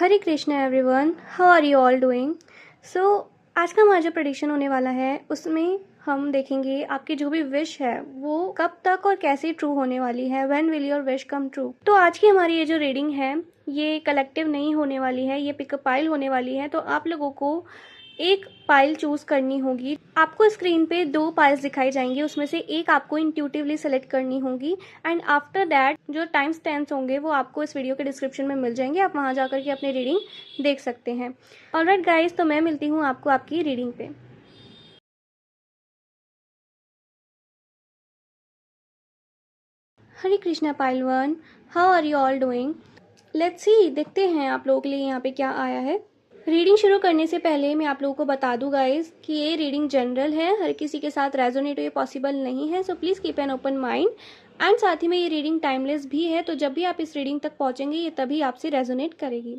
Hare Krishna everyone, how are you all doing. So आज का हमारा जो प्रेडिक्शन होने वाला है उसमें हम देखेंगे आपकी जो भी विश है वो कब तक और कैसे ट्रू होने वाली है। When will your wish come true. तो आज की हमारी ये जो रीडिंग है ये कलेक्टिव नहीं होने वाली है, ये पिकअप पाइल होने वाली है। तो आप लोगों को एक पाइल चूज करनी होगी। आपको स्क्रीन पे 2 पाइल्स दिखाई जाएंगी, उसमें से एक आपको इंट्यूटिवली सेलेक्ट करनी होगी एंड आफ्टर दैट जो टाइम स्टैम्प्स होंगे वो आपको इस वीडियो के डिस्क्रिप्शन में मिल जाएंगे। आप वहां जाकर के अपनी रीडिंग देख सकते हैं। ऑलराइट गाइस, तो मैं मिलती हूँ आपको आपकी रीडिंग पे। Hare Krishna pile 1, how are you all doing. Let's see, देखते हैं आप लोगों के लिए यहाँ पे क्या आया है। रीडिंग शुरू करने से पहले मैं आप लोगों को बता दूं गाइस कि ये रीडिंग जनरल है, हर किसी के साथ रेजोनेट हो ये पॉसिबल नहीं है। So please keep an open mind and साथ ही में ये रीडिंग टाइमलेस भी है, तो जब भी आप इस रीडिंग तक पहुंचेंगे ये तभी आपसे रेजोनेट करेगी।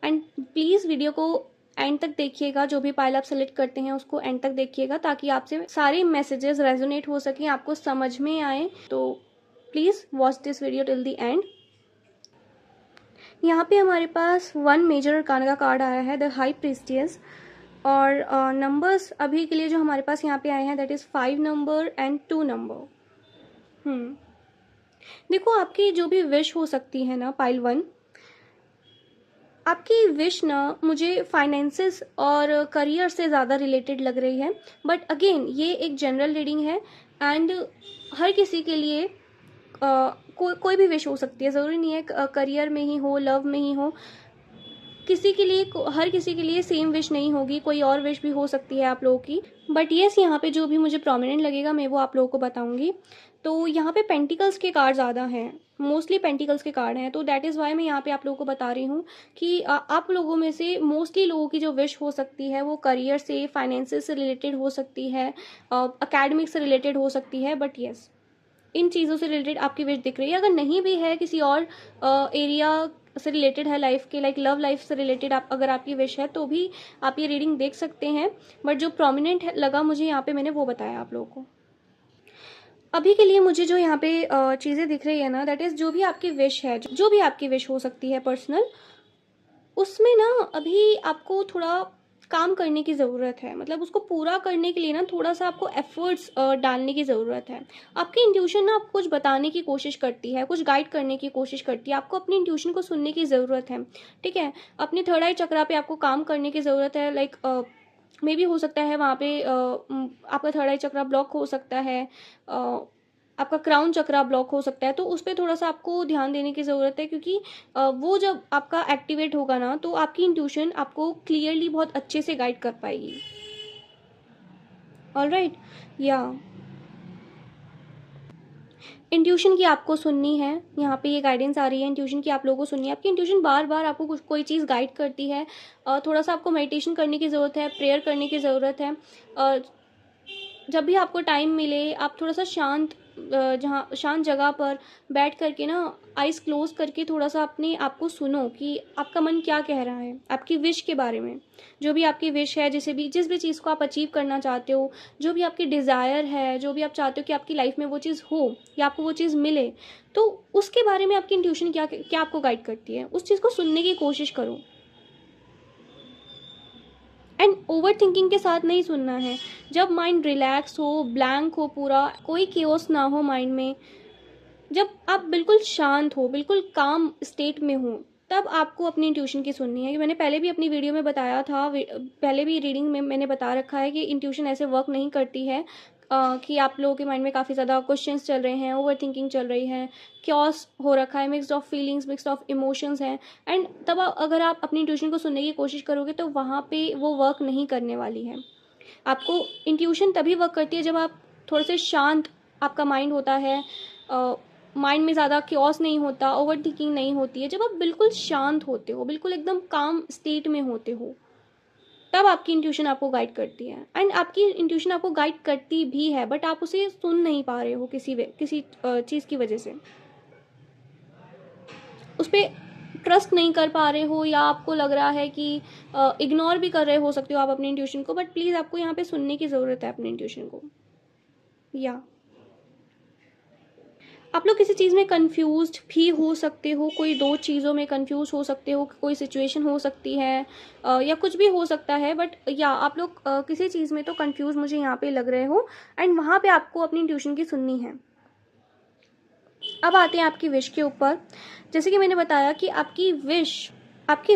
एंड प्लीज़ वीडियो को एंड तक देखिएगा, जो भी पाइल आप सेलेक्ट करते हैं उसको एंड तक देखिएगा ताकि आपसे सारे मैसेजेस रेजोनेट हो सकें, आपको समझ में आए। तो please watch this video till the end. यहाँ पे हमारे पास 1 मेजर अरकान का कार्ड आया है, द हाई प्रीस्टियस। और नंबर्स अभी के लिए जो हमारे पास यहाँ पे आए हैं that is 5 number and 2 number. देखो, आपकी जो भी विश हो सकती है ना पाइल 1, आपकी विश ना मुझे फाइनेंसेस और करियर से ज़्यादा रिलेटेड लग रही है। बट अगेन ये एक जनरल रीडिंग है एंड हर किसी के लिए कोई भी विश हो सकती है, ज़रूरी नहीं है करियर में ही हो, लव में ही हो। किसी के लिए, हर किसी के लिए सेम विश नहीं होगी, कोई और विश भी हो सकती है आप लोगों की। बट येस, यहाँ पे जो भी मुझे प्रोमिनेंट लगेगा मैं वो आप लोगों को बताऊंगी। तो यहाँ पे पेंटिकल्स के कार्ड ज़्यादा हैं, मोस्टली पेंटिकल्स के कार्ड हैं, तो दैट इज़ वाई मैं यहाँ पे आप लोगों को बता रही हूँ कि आप लोगों में से मोस्टली लोगों की जो विश हो सकती है वो करियर से, फाइनेंसेस से रिलेटेड हो सकती है, अकेडमिक से रिलेटेड हो सकती है। बट येस, इन चीज़ों से रिलेटेड आपकी विश दिख रही है। अगर नहीं भी है, किसी और एरिया से रिलेटेड है लाइफ के, लाइक लव लाइफ से रिलेटेड आप अगर आपकी विश है तो भी आप ये रीडिंग देख सकते हैं। बट जो प्रोमिनेंट लगा मुझे यहाँ पे मैंने वो बताया आप लोगों को। अभी के लिए मुझे जो यहाँ पे चीज़ें दिख रही है ना दैट इज़ जो भी आपकी विश है, जो भी आपकी विश हो सकती है पर्सनल, उसमें ना अभी आपको थोड़ा काम करने की ज़रूरत है। मतलब उसको पूरा करने के लिए ना थोड़ा सा आपको एफर्ट्स डालने की ज़रूरत है। आपकी इंट्यूशन ना आपको कुछ बताने की कोशिश करती है, कुछ गाइड करने की कोशिश करती है, आपको अपनी इंट्यूशन को सुनने की ज़रूरत है। ठीक है, अपने थर्ड आई चक्रा पे आपको काम करने की ज़रूरत है। लाइक मे भी हो सकता है वहाँ पे आपका थर्ड आई चक्रा ब्लॉक हो सकता है, आपका क्राउन चक्रा ब्लॉक हो सकता है, तो उस पर थोड़ा सा आपको ध्यान देने की ज़रूरत है। क्योंकि वो जब आपका एक्टिवेट होगा ना तो आपकी इंट्यूशन आपको क्लियरली बहुत अच्छे से गाइड कर पाएगी। ऑलराइट, या इंट्यूशन की आपको सुननी है, यहाँ पे ये गाइडेंस आ रही है इंट्यूशन की आप लोगों को सुननी है। आपकी इंट्यूशन बार बार आपको कुछ कोई चीज़ गाइड करती है। थोड़ा सा आपको मेडिटेशन करने की ज़रूरत है, प्रेयर करने की ज़रूरत है। जब भी आपको टाइम मिले आप थोड़ा सा शांत जहाँ शांत जगह पर बैठ करके ना आइज़ क्लोज करके थोड़ा सा अपने आप को सुनो कि आपका मन क्या कह रहा है आपकी विश के बारे में। जो भी आपकी विश है, जिस भी चीज़ को आप अचीव करना चाहते हो, जो भी आपकी डिज़ायर है, जो भी आप चाहते हो कि आपकी लाइफ में वो चीज़ हो या आपको वो चीज़ मिले, तो उसके बारे में आपकी इंट्यूशन क्या क्या आपको गाइड करती है, उस चीज़ को सुनने की कोशिश करो। एंड ओवर थिंकिंग के साथ नहीं सुनना है। जब माइंड रिलैक्स हो, ब्लैंक हो, पूरा कोई केओस ना हो माइंड में, जब आप बिल्कुल शांत हो, बिल्कुल काम स्टेट में हो, तब आपको अपनी इंट्यूशन की सुननी है। मैंने पहले भी अपनी वीडियो में बताया था, पहले भी रीडिंग में मैंने बता रखा है कि इंट्यूशन ऐसे वर्क नहीं करती है कि आप लोगों के माइंड में काफ़ी ज़्यादा क्वेश्चंस चल रहे हैं, ओवर थिंकिंग चल रही है, क्योस हो रखा है, mixed of feelings, mixed of emotions हैं। एंड तब अगर आप अपनी इंट्यूशन को सुनने की कोशिश करोगे तो वहाँ पे वो वर्क नहीं करने वाली है। आपको इंट्यूशन तभी वर्क करती है जब आप थोड़े से शांत आपका माइंड होता है, माइंड में ज़्यादा क्योस नहीं होता, ओवर थिंकिंग नहीं होती है। जब आप बिल्कुल शांत होते हो, बिल्कुल एकदम काम स्टेट में होते हो, तब आपकी इंट्यूशन आपको गाइड करती है। एंड आपकी इंट्यूशन आपको गाइड करती भी है बट आप उसे सुन नहीं पा रहे हो किसी चीज़ की वजह से, उस पर ट्रस्ट नहीं कर पा रहे हो, या आपको लग रहा है कि इग्नोर भी कर रहे हो सकते हो आप अपनी इंट्यूशन को। बट प्लीज़ आपको यहाँ पे सुनने की ज़रूरत है अपनी इंट्यूशन को। या आप लोग किसी चीज़ में कंफ्यूज्ड भी हो सकते हो, कोई 2 चीज़ों में कंफ्यूज हो सकते हो, कोई सिचुएशन हो सकती है या कुछ भी हो सकता है, बट या आप लोग किसी चीज़ में तो कंफ्यूज मुझे यहाँ पे लग रहे हो एंड वहाँ पे आपको अपनी इंट्यूशन की सुननी है। अब आते हैं आपकी विश के ऊपर। जैसे कि मैंने बताया कि आपकी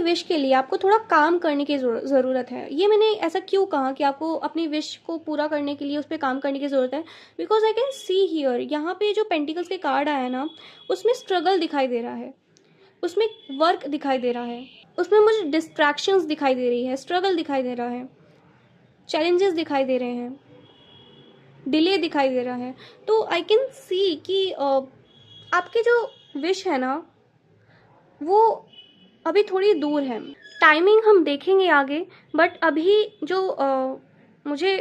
विश के लिए आपको थोड़ा काम करने की ज़रूरत है। ये मैंने ऐसा क्यों कहा कि आपको अपनी विश को पूरा करने के लिए उस पर काम करने की ज़रूरत है, because I can see here, यहाँ पे जो पेंटिकल्स के कार्ड आया ना, उसमें स्ट्रगल दिखाई दे रहा है, उसमें वर्क दिखाई दे रहा है, उसमें मुझे डिस्ट्रैक्शंस दिखाई दे रही है, स्ट्रगल दिखाई दे रहा है, चैलेंजेस दिखाई दे रहे हैं, डिले दिखाई दे रहा है। तो आई कैन सी कि आपकी जो विश है ना, वो अभी थोड़ी दूर है। टाइमिंग हम देखेंगे आगे, बट अभी जो मुझे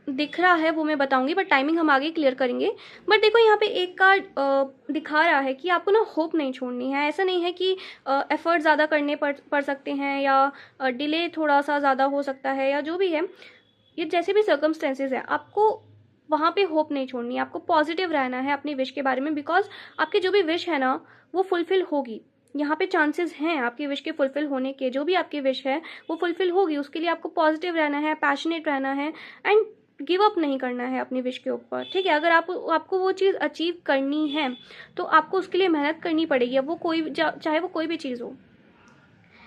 दिख रहा है वो मैं बताऊंगी, बट टाइमिंग हम आगे क्लियर करेंगे। बट देखो यहाँ पे एक कार्ड दिखा रहा है कि आपको ना होप नहीं छोड़नी है। ऐसा नहीं है कि एफर्ट ज़्यादा करने पड़ सकते हैं या डिले थोड़ा सा ज़्यादा हो सकता है या जो भी है, ये जैसे भी सर्कमस्टेंसेज है, आपको वहाँ पे होप नहीं छोड़नी है, आपको पॉजिटिव रहना है अपनी विश के बारे में, बिकॉज आपकी जो भी विश है ना वो फुलफिल होगी। यहाँ पे चांसेस हैं आपकी विश के फुलफिल होने के। जो भी आपकी विश है वो फुलफिल होगी, उसके लिए आपको पॉजिटिव रहना है, पैशनेट रहना है एंड गिव अप नहीं करना है अपनी विश के ऊपर, ठीक है। अगर आपको वो चीज़ अचीव करनी है तो आपको उसके लिए मेहनत करनी पड़ेगी, अब वो चाहे वो कोई भी चीज़ हो।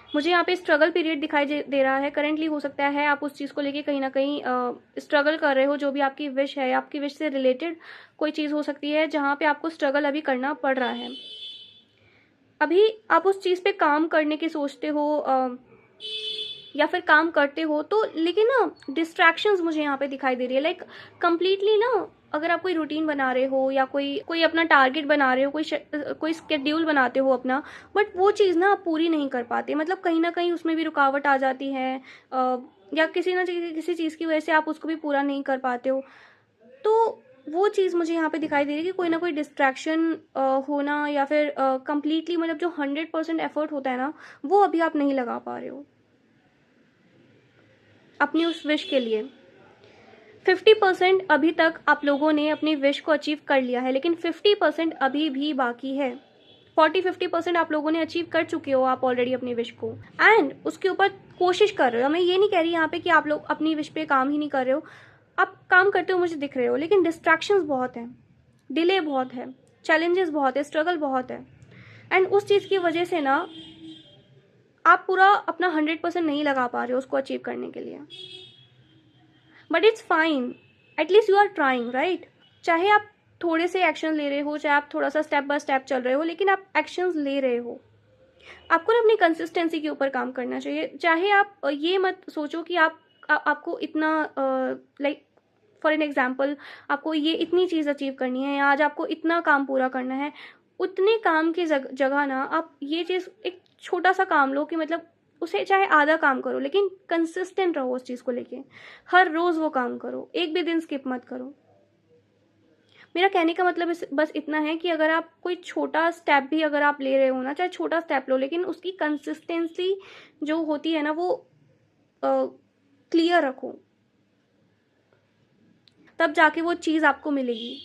मुझे यहाँ पे स्ट्रगल पीरियड दिखाई दे रहा है करेंटली। हो सकता है आप उस चीज़ को लेके कहीं ना कहीं स्ट्रगल कर रहे हो, जो भी आपकी विश है, आपकी विश से रिलेटेड कोई चीज़ हो सकती है जहाँ पे आपको स्ट्रगल अभी करना पड़ रहा है। अभी आप उस चीज़ पे काम करने की सोचते हो या फिर काम करते हो तो, लेकिन ना डिस्ट्रैक्शंस मुझे यहाँ पे दिखाई दे रही है। लाइक कंप्लीटली ना, अगर आप कोई रूटीन बना रहे हो या कोई अपना टारगेट बना रहे हो, कोई स्केड्यूल बनाते हो अपना, बट वो चीज़ ना आप पूरी नहीं कर पाते। मतलब कहीं ना कहीं उसमें भी रुकावट आ जाती है या किसी चीज़ की वजह से आप उसको भी पूरा नहीं कर पाते हो। तो वो चीज़ मुझे यहाँ पे दिखाई दे रही है कि कोई ना कोई डिस्ट्रैक्शन होना या फिर कंप्लीटली मतलब जो 100% एफर्ट होता है ना, वो अभी आप नहीं लगा पा रहे हो अपनी उस विश के लिए। 50% अभी तक आप लोगों ने अपनी विश को अचीव कर लिया है, लेकिन 50% अभी भी बाकी है। 40-50% आप लोगों ने अचीव कर चुके हो आप ऑलरेडी अपनी विश को, एंड उसके ऊपर कोशिश कर रहे हो। मैं ये नहीं कह रही यहाँ पे कि आप लोग अपनी विश पे काम ही नहीं कर रहे हो, आप काम करते हो मुझे दिख रहे हो, लेकिन डिस्ट्रैक्शंस बहुत हैं, डिले बहुत है, चैलेंजेस बहुत है, स्ट्रगल बहुत है, एंड उस चीज़ की वजह से ना आप पूरा अपना 100% नहीं लगा पा रहे हो उसको अचीव करने के लिए। But it's fine, at least you are trying, right. चाहे आप थोड़े से एक्शन ले रहे हो, चाहे आप थोड़ा सा स्टेप बाय स्टेप चल रहे हो, लेकिन आप एक्शंस ले रहे हो। आपको ना अपनी कंसिस्टेंसी के ऊपर काम करना चाहिए। चाहे आप ये मत सोचो कि आपको इतना लाइक फॉर एन एग्जाम्पल आपको ये इतनी चीज़ अचीव करनी है या आज आपको इतना काम पूरा करना है। उतने काम की जगह ना आप ये चीज़ एक छोटा सा काम लो कि मतलब उसे चाहे आधा काम करो, लेकिन कंसिस्टेंट रहो उस चीज़ को लेके। हर रोज़ वो काम करो, एक भी दिन स्किप मत करो। मेरा कहने का मतलब बस इतना है कि अगर आप कोई छोटा स्टेप भी अगर आप ले रहे हो ना, चाहे छोटा स्टेप लो, लेकिन उसकी कंसिस्टेंसी जो होती है ना वो क्लियर रखो, तब जाके वो चीज़ आपको मिलेगी।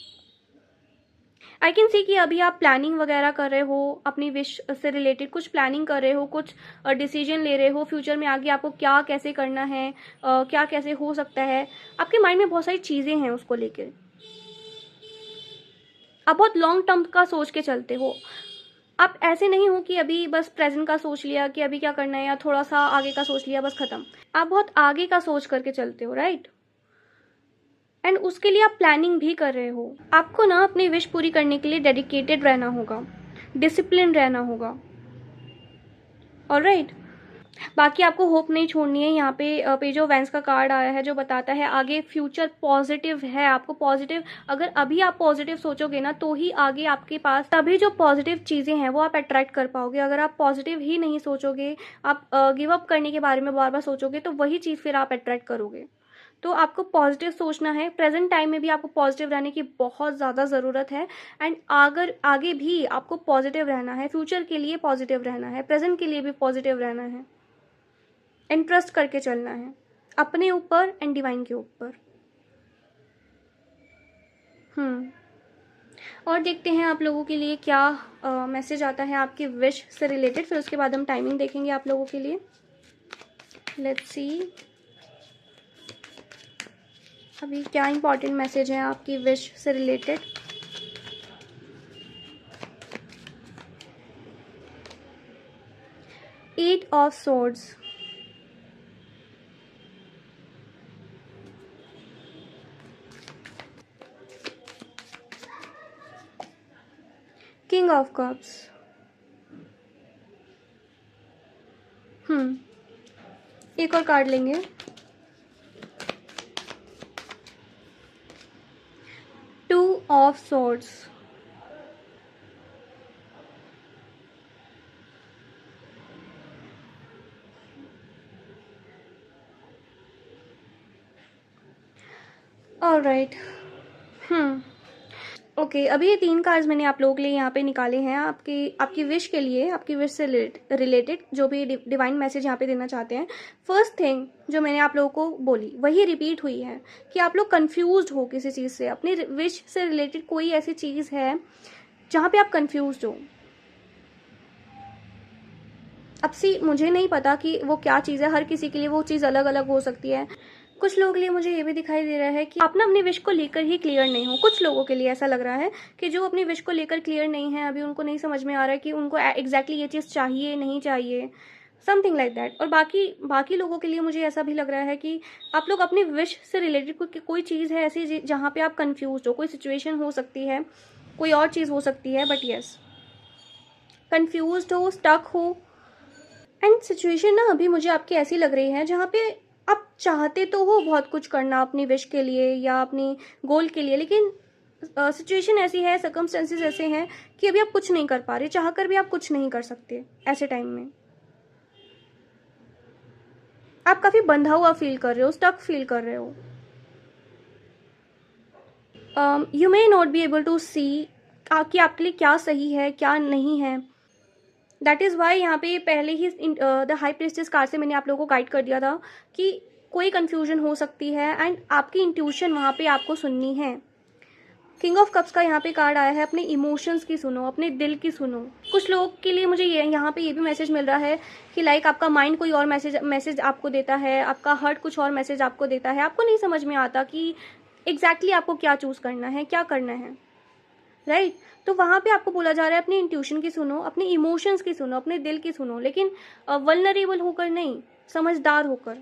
आई कैन सी कि अभी आप प्लानिंग वगैरह कर रहे हो, अपनी विश से रिलेटेड कुछ प्लानिंग कर रहे हो, कुछ डिसीजन ले रहे हो फ्यूचर में आगे आपको क्या कैसे करना है, क्या कैसे हो सकता है। आपके माइंड में बहुत सारी चीज़ें हैं उसको लेकर। आप बहुत लॉन्ग टर्म का सोच के चलते हो। आप ऐसे नहीं हो कि अभी बस प्रेजेंट का सोच लिया कि अभी क्या करना है, या थोड़ा सा आगे का सोच लिया बस खत्म। आप बहुत आगे का सोच करके चलते हो, राइट। एंड उसके लिए आप प्लानिंग भी कर रहे हो। आपको ना अपनी विश पूरी करने के लिए डेडिकेटेड रहना होगा, डिसिप्लिन रहना होगा, ऑलराइट। बाकी आपको होप नहीं छोड़नी है। यहाँ पे पेज ऑफ वैंस का कार्ड आया है जो बताता है आगे फ्यूचर पॉजिटिव है। आपको पॉजिटिव, अगर अभी आप पॉजिटिव सोचोगे ना तो ही आगे आपके पास तभी जो पॉजिटिव चीज़ें हैं वो आप अट्रैक्ट कर पाओगे। अगर आप पॉजिटिव ही नहीं सोचोगे, आप गिव अप करने के बारे में बार बार सोचोगे, तो वही चीज़ फिर आप अट्रैक्ट करोगे। तो आपको पॉजिटिव सोचना है। प्रेजेंट टाइम में भी आपको पॉजिटिव रहने की बहुत ज़्यादा ज़रूरत है, एंड अगर आगे भी आपको पॉजिटिव रहना है, फ्यूचर के लिए पॉजिटिव रहना है, प्रेजेंट के लिए भी पॉजिटिव रहना है, इंटरेस्ट करके चलना है अपने ऊपर एंड डिवाइन के ऊपर। और देखते हैं आप लोगों के लिए क्या मैसेज आता है आपकी विश से रिलेटेड, फिर उसके बाद हम टाइमिंग देखेंगे आप लोगों के लिए। लेट्स सी अभी क्या इंपॉर्टेंट मैसेज है आपकी विश से related. Eight of swords, king of cups, एक और कार्ड लेंगे। Two of swords, alright. Okay, अभी ये 3 कार्ड्स मैंने आप लोगों के लिए यहाँ पे निकाले हैं आपकी विश के लिए, आपकी विश से रिलेटेड जो भी डिवाइन मैसेज यहाँ पे देना चाहते हैं। फर्स्ट थिंग जो मैंने आप लोगों को बोली वही रिपीट हुई है कि आप लोग कंफ्यूज्ड हो किसी चीज़ से, अपनी विश से रिलेटेड कोई ऐसी चीज़ है जहाँ पे आप कंफ्यूज्ड हो। अब सी मुझे नहीं पता कि वो क्या चीज़ है, हर किसी के लिए वो चीज़ अलग अलग हो सकती है। कुछ लोगों के लिए मुझे ये भी दिखाई दे रहा है कि आप ना अपनी विश को लेकर ही क्लियर नहीं हो। कुछ लोगों के लिए ऐसा लग रहा है कि जो अपनी विश को लेकर क्लियर नहीं है, अभी उनको नहीं समझ में आ रहा है कि उनको एग्जैक्टली ये चीज़ चाहिए नहीं चाहिए, समथिंग लाइक दैट। और बाकी लोगों के लिए मुझे ऐसा भी लग रहा है कि आप लोग अपनी विश से रिलेटेड कोई चीज़ है ऐसी जहाँ पे आप कंफ्यूज हो, कोई सिचुएशन हो सकती है, कोई और चीज़ हो सकती है, बट यस कंफ्यूज हो, स्टक हो। एंड सिचुएशन ना अभी मुझे आपकी ऐसी लग रही है जहाँ पे आप चाहते तो हो बहुत कुछ करना अपनी विश के लिए या अपनी गोल के लिए, लेकिन सिचुएशन ऐसी है, सर्कमस्टेंसेस ऐसे हैं कि अभी आप कुछ नहीं कर पा रहे, चाह कर भी आप कुछ नहीं कर सकते। ऐसे टाइम में आप काफ़ी बंधा हुआ फील कर रहे हो, स्टक फील कर रहे हो। You may not be able to see कि आपके लिए क्या सही है क्या नहीं है। दैट इज़ वाई यहाँ पे पहले ही द हाई प्रीस्टेस कार्ड से मैंने आप लोगों को गाइड कर दिया था कि कोई कंफ्यूजन हो सकती है एंड आपकी इंट्यूशन वहाँ पे आपको सुननी है। किंग ऑफ कप्स का यहाँ पे कार्ड आया है, अपने इमोशंस की सुनो, अपने दिल की सुनो। कुछ लोगों के लिए मुझे यहाँ पे ये भी मैसेज मिल रहा है कि लाइक आपका माइंड कोई और मैसेज आपको देता है, आपका हार्ट कुछ और मैसेज आपको देता है, आपको नहीं समझ में आता कि एग्जैक्टली आपको क्या चूज़ करना है, क्या करना है, राइट। तो वहाँ पे आपको बोला जा रहा है अपनी इंट्यूशन की सुनो, अपने इमोशंस की सुनो, अपने दिल की सुनो, लेकिन वल्नरेबल होकर नहीं, समझदार होकर।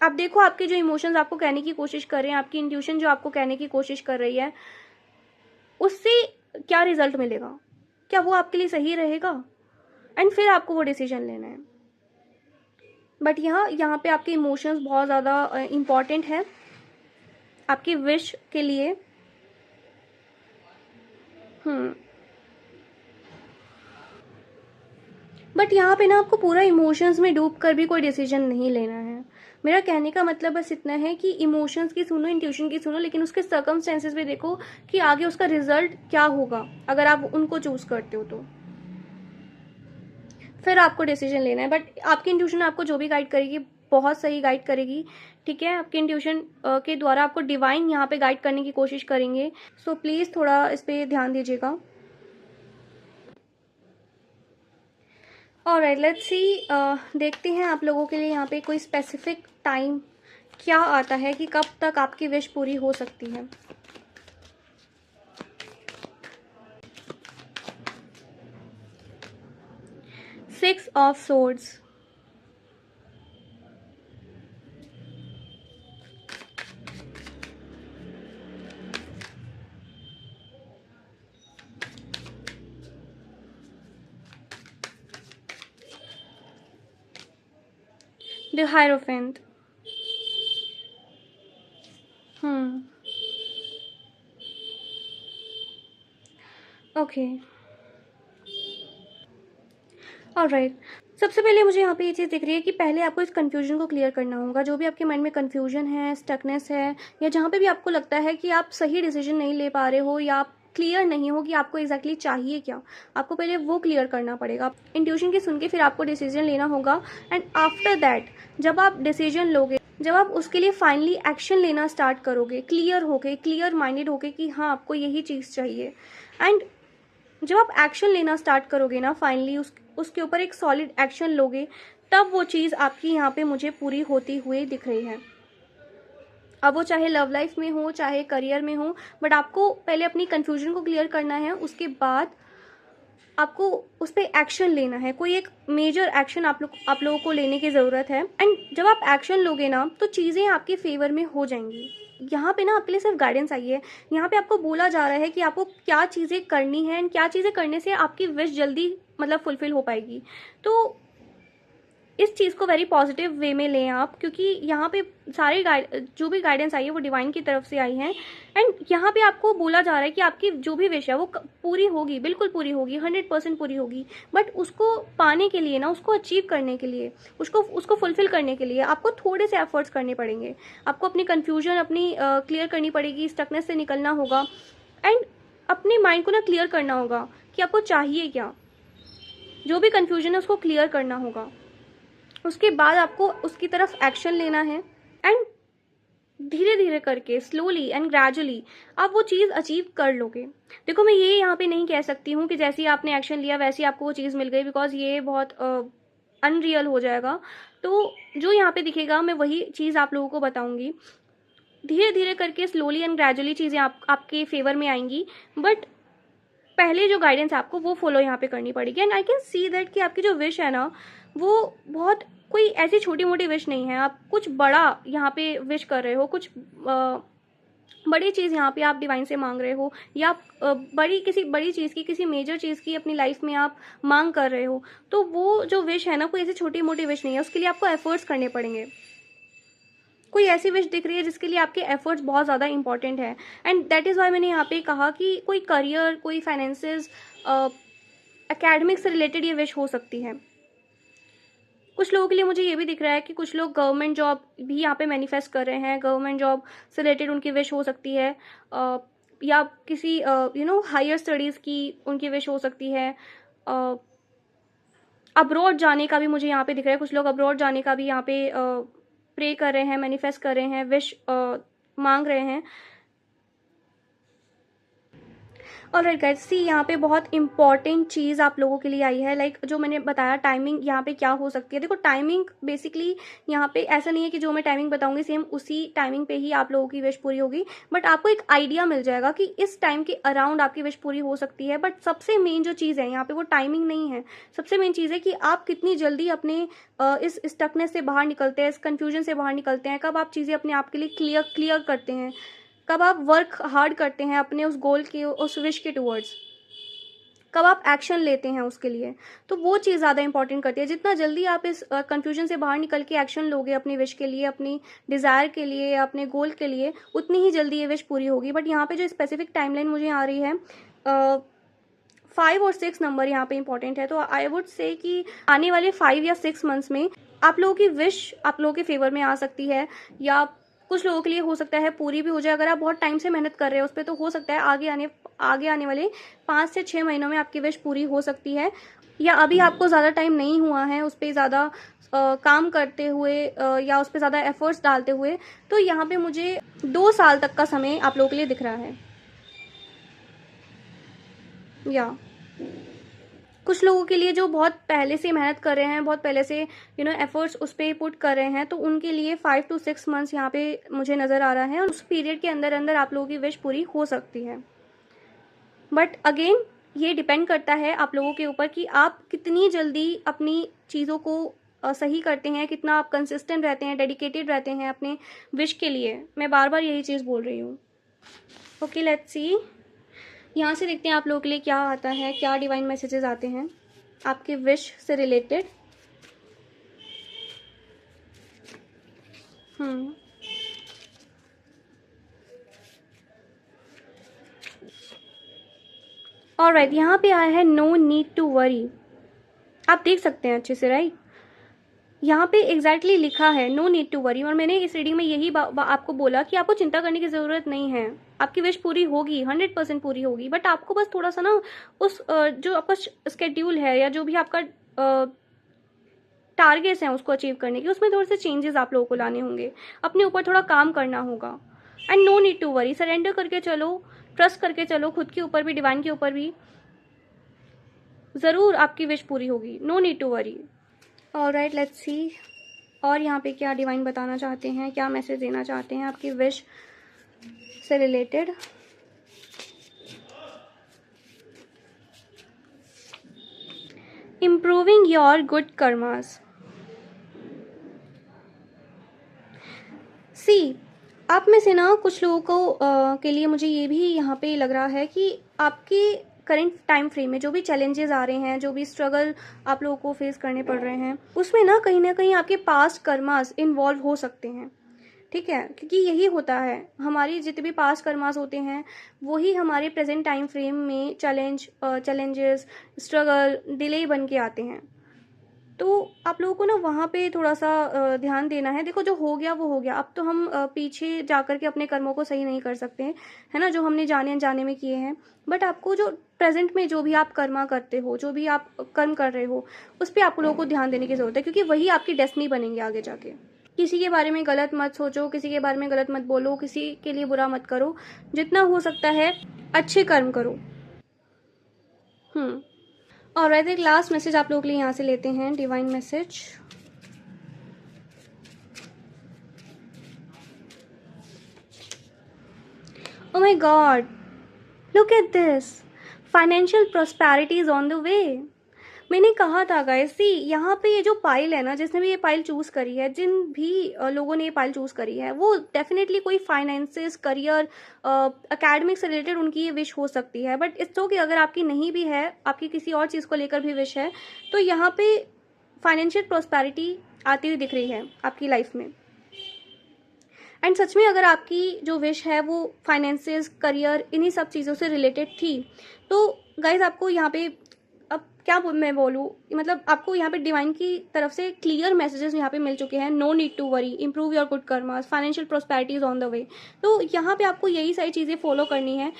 आप देखो आपके जो इमोशंस आपको कहने की कोशिश कर रहे हैं, आपकी इंट्यूशन जो आपको कहने की कोशिश कर रही है, उससे क्या रिजल्ट मिलेगा, क्या वो आपके लिए सही रहेगा, एंड फिर आपको वो डिसीजन लेना है। बट यहाँ पे आपके इमोशंस बहुत ज़्यादा इम्पॉर्टेंट है आपकी विश के लिए। बट यहाँ पे ना आपको पूरा इमोशंस में डूब कर भी कोई डिसीजन नहीं लेना है। मेरा कहने का मतलब बस इतना है कि इमोशंस की सुनो, इंट्यूशन की सुनो, लेकिन उसके सर्कमस्टेंसेस भी देखो कि आगे उसका रिजल्ट क्या होगा अगर आप उनको चूज करते हो तो फिर आपको डिसीजन लेना है। बट आपकी इंट्यूशन आपको जो भी गाइड करेगी बहुत सही गाइड करेगी, ठीक है। आपकी इंट्यूशन के द्वारा आपको डिवाइन यहाँ पे गाइड करने की कोशिश करेंगे। सो प्लीज़ थोड़ा इस पर ध्यान दीजिएगा। ऑलराइट, लेट्स सी देखते हैं आप लोगों के लिए यहाँ पे कोई स्पेसिफिक टाइम क्या आता है कि कब तक आपकी विश पूरी हो सकती है। Six of swords, the hierophant, okay, alright. सबसे पहले मुझे यहाँ पे ये चीज़ दिख रही है कि पहले आपको इस कन्फ्यूजन को क्लियर करना होगा। जो भी आपके माइंड में कन्फ्यूजन है, स्टकनेस है, या जहाँ पे भी आपको लगता है कि आप सही डिसीजन नहीं ले पा रहे हो या आप क्लियर नहीं हो कि आपको एग्जैक्टली चाहिए क्या, आपको पहले वो क्लियर करना पड़ेगा। इंट्यूशन की सुन के फिर आपको डिसीजन लेना होगा एंड आफ्टर दैट जब आप डिसीजन लोगे जब आप उसके लिए फाइनली एक्शन लेना स्टार्ट करोगे, क्लियर माइंडेड होके कि हाँ आपको यही चीज़ चाहिए, एंड जब आप एक्शन लेना स्टार्ट करोगे ना फाइनली उसके ऊपर एक सॉलिड एक्शन लोगे, तब वो चीज़ आपकी यहाँ पे मुझे पूरी होती हुई दिख रही है। अब वो चाहे लव लाइफ में हो, चाहे करियर में हो, बट आपको पहले अपनी कन्फ्यूजन को क्लियर करना है, उसके बाद आपको उस पर एक्शन लेना है। कोई एक मेजर एक्शन आप लोगों को लेने की ज़रूरत है, एंड जब आप एक्शन लोगे ना तो चीज़ें आपके फेवर में हो जाएंगी। यहाँ पे ना आपके लिए सिर्फ गाइडेंस आई है। यहाँ पे आपको बोला जा रहा है कि आपको क्या चीज़ें करनी है एंड क्या चीज़ें करने से आपकी विश जल्दी मतलब फुलफिल हो पाएगी। तो इस चीज़ को वेरी पॉजिटिव वे में लें आप, क्योंकि यहाँ पे सारी जो भी गाइडेंस आई है वो डिवाइन की तरफ से आई है, एंड यहाँ पे आपको बोला जा रहा है कि आपकी जो भी विश है वो पूरी होगी, बिल्कुल पूरी होगी, 100% पूरी होगी। बट उसको पाने के लिए ना, उसको अचीव करने के लिए, उसको फुलफिल करने के लिए आपको थोड़े से एफर्ट्स करने पड़ेंगे। आपको अपनी कन्फ्यूजन अपनी क्लियर करनी पड़ेगी, स्टकनेस से निकलना होगा, एंड अपने माइंड को ना क्लियर करना होगा कि आपको चाहिए क्या। जो भी कन्फ्यूजन है उसको क्लियर करना होगा। उसके बाद आपको उसकी तरफ एक्शन लेना है, एंड धीरे धीरे करके, स्लोली एंड ग्रेजुअली आप वो चीज़ अचीव कर लोगे। देखो, मैं ये यहाँ पे नहीं कह सकती हूँ कि जैसे ही आपने एक्शन लिया वैसे ही आपको वो चीज़ मिल गई, बिकॉज ये बहुत अनरियल हो जाएगा। तो जो यहाँ पे दिखेगा मैं वही चीज़ आप लोगों को बताऊंगी। धीरे धीरे करके, स्लोली एंड ग्रेजुअली चीज़ें आपके फेवर में आएंगी, बट पहले जो गाइडेंस आपको वो फॉलो यहाँ पे करनी पड़ेगी। And I can see that कि आपकी जो विश है ना, वो बहुत कोई ऐसी छोटी मोटी विश नहीं है। आप कुछ बड़ा यहाँ पे विश कर रहे हो, कुछ बड़ी चीज़ यहाँ पे आप डिवाइन से मांग रहे हो, या किसी बड़ी चीज़ की, किसी मेजर चीज़ की अपनी लाइफ में आप मांग कर रहे हो। तो वो जो विश है ना, कोई ऐसी छोटी मोटी विश नहीं है, उसके लिए आपको एफर्ट्स करने पड़ेंगे। कोई ऐसी विश दिख रही है जिसके लिए आपके एफर्ट्स बहुत ज़्यादा इंपॉर्टेंट है, एंड दैट इज़ वाई मैंने यहाँ पे कहा कि कोई करियर, कोई फाइनेंसेस, एकेडमिक से रिलेटेड ये विश हो सकती है। कुछ लोगों के लिए मुझे ये भी दिख रहा है कि कुछ लोग गवर्नमेंट जॉब भी यहाँ पे मैनिफेस्ट कर रहे हैं। गवर्नमेंट जॉब से रिलेटेड उनकी विश हो सकती है, या किसी हायर स्टडीज़ की उनकी विश हो सकती है। अब्रॉड जाने का भी मुझे यहाँ पे दिख रहा है। कुछ लोग अब्रॉड जाने का भी यहाँ पे प्रे कर रहे हैं, मैनिफेस्ट कर रहे हैं, विश मांग रहे हैं। ऑलराइट गाइस, सी यहाँ पे बहुत इंपॉर्टेंट चीज़ आप लोगों के लिए आई है। लाइक जो मैंने बताया, टाइमिंग यहाँ पे क्या हो सकती है। देखो, टाइमिंग बेसिकली यहाँ पे ऐसा नहीं है कि जो मैं टाइमिंग बताऊंगी सेम उसी टाइमिंग पे ही आप लोगों की विश पूरी होगी, बट आपको एक आइडिया मिल जाएगा कि इस टाइम के अराउंड आपकी विश पूरी हो सकती है। बट सबसे मेन जो चीज़ है यहाँ पे वो टाइमिंग नहीं है। सबसे मेन चीज़ है कि आप कितनी जल्दी अपने इस स्टकनेस से बाहर निकलते हैं, इस कन्फ्यूजन से बाहर निकलते हैं, कब आप चीज़ें अपने आप के लिए क्लियर करते हैं, कब आप वर्क हार्ड करते हैं अपने उस गोल के, उस विश के टूवर्ड्स, कब आप एक्शन लेते हैं उसके लिए। तो वो चीज़ ज़्यादा इंपॉर्टेंट करती है। जितना जल्दी आप इस कंफ्यूजन से बाहर निकल के एक्शन लोगे अपनी विश के लिए, अपनी डिज़ायर के लिए, अपने गोल के लिए, उतनी ही जल्दी ये विश पूरी होगी। बट यहाँ पे जो स्पेसिफिक टाइमलाइन मुझे आ रही है, 5 और 6 नंबर यहाँ पे इंपॉर्टेंट है। तो आई वुड से कि आने वाले 5 या 6 मंथ्स में आप लोगों की विश आप लोगों के फेवर में आ सकती है, या कुछ लोगों के लिए हो सकता है पूरी भी हो जाए। अगर आप बहुत टाइम से मेहनत कर रहे हो उस पर, तो हो सकता है आगे आने वाले 5 से 6 महीनों में आपकी विश पूरी हो सकती है। या अभी आपको ज़्यादा टाइम नहीं हुआ है उस पर ज़्यादा काम करते हुए, या उस पर ज़्यादा एफर्ट्स डालते हुए, तो यहाँ पे मुझे 2 साल तक का समय आप लोगों के लिए दिख रहा है। या कुछ लोगों के लिए जो बहुत पहले से मेहनत कर रहे हैं, बहुत पहले से एफर्ट्स उस पर पुट कर रहे हैं, तो उनके लिए 5 to 6 मंथ्स यहाँ पे मुझे नज़र आ रहा है, और उस पीरियड के अंदर अंदर आप लोगों की विश पूरी हो सकती है। बट अगेन, ये डिपेंड करता है आप लोगों के ऊपर कि आप कितनी जल्दी अपनी चीज़ों को सही करते हैं, कितना आप कंसिस्टेंट रहते हैं, डेडिकेटेड रहते हैं अपने विश के लिए। मैं बार बार यही चीज़ बोल रही हूँ। Okay, let's see. यहाँ से देखते हैं आप लोगों के लिए क्या आता है, क्या डिवाइन मैसेजेस आते हैं आपके विश से रिलेटेड। ऑलराइट, यहाँ पे आया है नो नीड टू वरी। आप देख सकते हैं अच्छे से, राइट? यहाँ पे एग्जैक्टली लिखा है नो नीड टू वरी, और मैंने इस रीडिंग में यही आपको बोला कि आपको चिंता करने की ज़रूरत नहीं है। आपकी विश पूरी होगी, 100% पूरी होगी। बट आपको बस थोड़ा सा ना उस जो आपका स्केड्यूल है, या जो भी आपका टारगेट्स हैं उसको अचीव करने के, उसमें थोड़े से चेंजेस आप लोगों को लाने होंगे, अपने ऊपर थोड़ा काम करना होगा। And no need to worry, surrender करके चलो, ट्रस्ट करके चलो, खुद के ऊपर भी, डिवाइन के ऊपर भी, ज़रूर आपकी विश पूरी होगी। No need to worry. Alright, let's see और यहाँ पे क्या डिवाइन बताना चाहते हैं, क्या मैसेज देना चाहते हैं आपकी विश से related. Improving your good karmas. See, आप में से ना कुछ लोगों को के लिए मुझे ये भी यहाँ पे लग रहा है कि आपके करंट टाइम फ्रेम में जो भी चैलेंजेस आ रहे हैं, जो भी स्ट्रगल आप लोगों को फेस करने पड़ रहे हैं, उसमें ना कहीं आपके पास्ट कर्मास इन्वॉल्व हो सकते हैं। ठीक है, क्योंकि यही होता है, हमारी जितने भी पास्ट कर्मास होते हैं वही हमारे प्रेजेंट टाइम फ्रेम में चैलेंजेस, स्ट्रगल, डिले बन के आते हैं। तो आप लोगों को ना वहाँ पे थोड़ा सा ध्यान देना है। देखो, जो हो गया वो हो गया, अब तो हम पीछे जा कर के अपने कर्मों को सही नहीं कर सकते हैं, है ना, जो हमने जाने अनजाने में किए हैं। बट आपको जो प्रेजेंट में जो भी आप कर्मा करते हो, जो भी आप कर्म कर रहे हो, उस पर आप लोगों को ध्यान देने की ज़रूरत है, क्योंकि वही आपकी डेस्टिनी बनेंगे आगे जाके। किसी के बारे में गलत मत सोचो, किसी के बारे में गलत मत बोलो, किसी के लिए बुरा मत करो, जितना हो सकता है अच्छे कर्म करो। और एक लास्ट मैसेज आप लोगों के लिए यहाँ से लेते हैं, divine message. Oh my God, look at this, financial prosperity is on the way। मैंने कहा था गाइस, सी यहाँ पे ये जो पाइल है ना, जिसने भी ये पाइल चूज करी है, जिन भी लोगों ने ये पाइल चूज करी है, वो डेफिनेटली कोई फाइनेंसेस, करियर, एकेडमिक से रिलेटेड उनकी ये विश हो सकती है। बट इट्स ओके, अगर आपकी नहीं भी है, आपकी किसी और चीज़ को लेकर भी विश है, तो यहाँ पे फाइनेंशियल प्रॉस्पेरिटी आती हुई दिख रही है आपकी लाइफ में। एंड सच में अगर आपकी जो विश है वो फाइनेंसेस, करियर, इन्हीं सब चीज़ों से रिलेटेड थी, तो गाइज आपको यहाँ पे, अब क्या मैं बोलूँ, मतलब आपको यहाँ पे डिवाइन की तरफ से क्लियर मैसेजेस यहाँ पे मिल चुके हैं। No need to worry, improve your good karmas, financial prosperity is on the way. तो यहाँ पे आपको यही सारी चीज़ें फॉलो करनी है,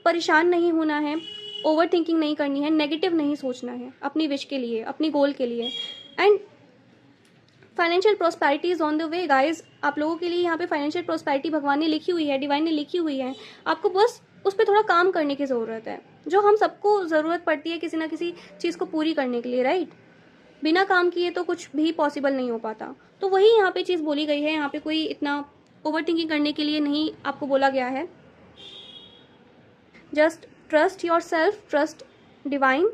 परेशान नहीं होना है, ओवर थिंकिंग नहीं करनी है, नेगेटिव नहीं सोचना है अपनी विश के लिए, अपनी गोल के लिए। And financial prosperity is on the way guys. आप लोगों के लिए यहाँ पे फाइनेंशियल प्रॉस्पेरिटी भगवान ने लिखी हुई है, डिवाइन ने लिखी हुई है। आपको बस उस पर थोड़ा काम करने की ज़रूरत है, जो हम सबको ज़रूरत पड़ती है किसी ना किसी चीज़ को पूरी करने के लिए, राइट। बिना काम किए तो कुछ भी पॉसिबल नहीं हो पाता। तो वही यहाँ पे चीज़ बोली गई है, यहाँ पे कोई इतना ओवर थिंकिंग करने के लिए नहीं आपको बोला गया है। Just trust your self, trust divine,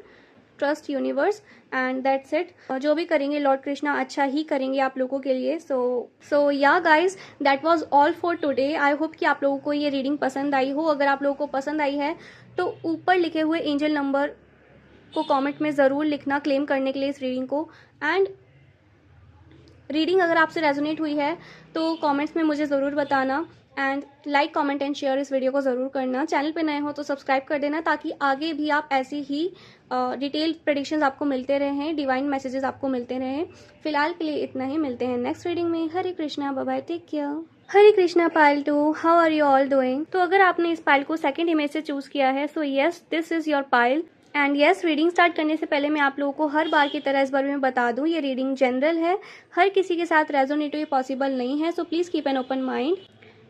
trust universe, and that's it. जो भी करेंगे लॉर्ड कृष्णा अच्छा ही करेंगे आप लोगों के लिए। सो yeah guys, that was all for today. I hope कि आप लोगों को ये रीडिंग पसंद आई हो। अगर आप लोगों को पसंद आई है तो ऊपर लिखे हुए एंजल नंबर को कमेंट में ज़रूर लिखना क्लेम करने के लिए इस रीडिंग को। एंड रीडिंग अगर आपसे रेजोनेट हुई है तो कमेंट्स में मुझे ज़रूर बताना। And like, comment and share इस वीडियो को ज़रूर करना। चैनल पे नए हो तो सब्सक्राइब कर देना, ताकि आगे भी आप ऐसी ही डिटेल प्रेडिक्शंस आपको मिलते रहें, डिवाइन मैसेजेस आपको मिलते रहें। फिलहाल के लिए इतना ही, मिलते हैं नेक्स्ट रीडिंग में। Hare Krishna, bye bye, take care. Hare Krishna pile 2, how are you all doing. तो अगर आपने इस पाइल को सेकंड इमेज से चूज़ किया है, so yes, this is your pile. And yes, reading start करने से पहले मैं आप लोगों को हर बार की तरह इस बारे में बता दूं, ये रीडिंग जनरल है, हर किसी के साथ रेजोनेट ये पॉसिबल नहीं है। So please keep an open mind.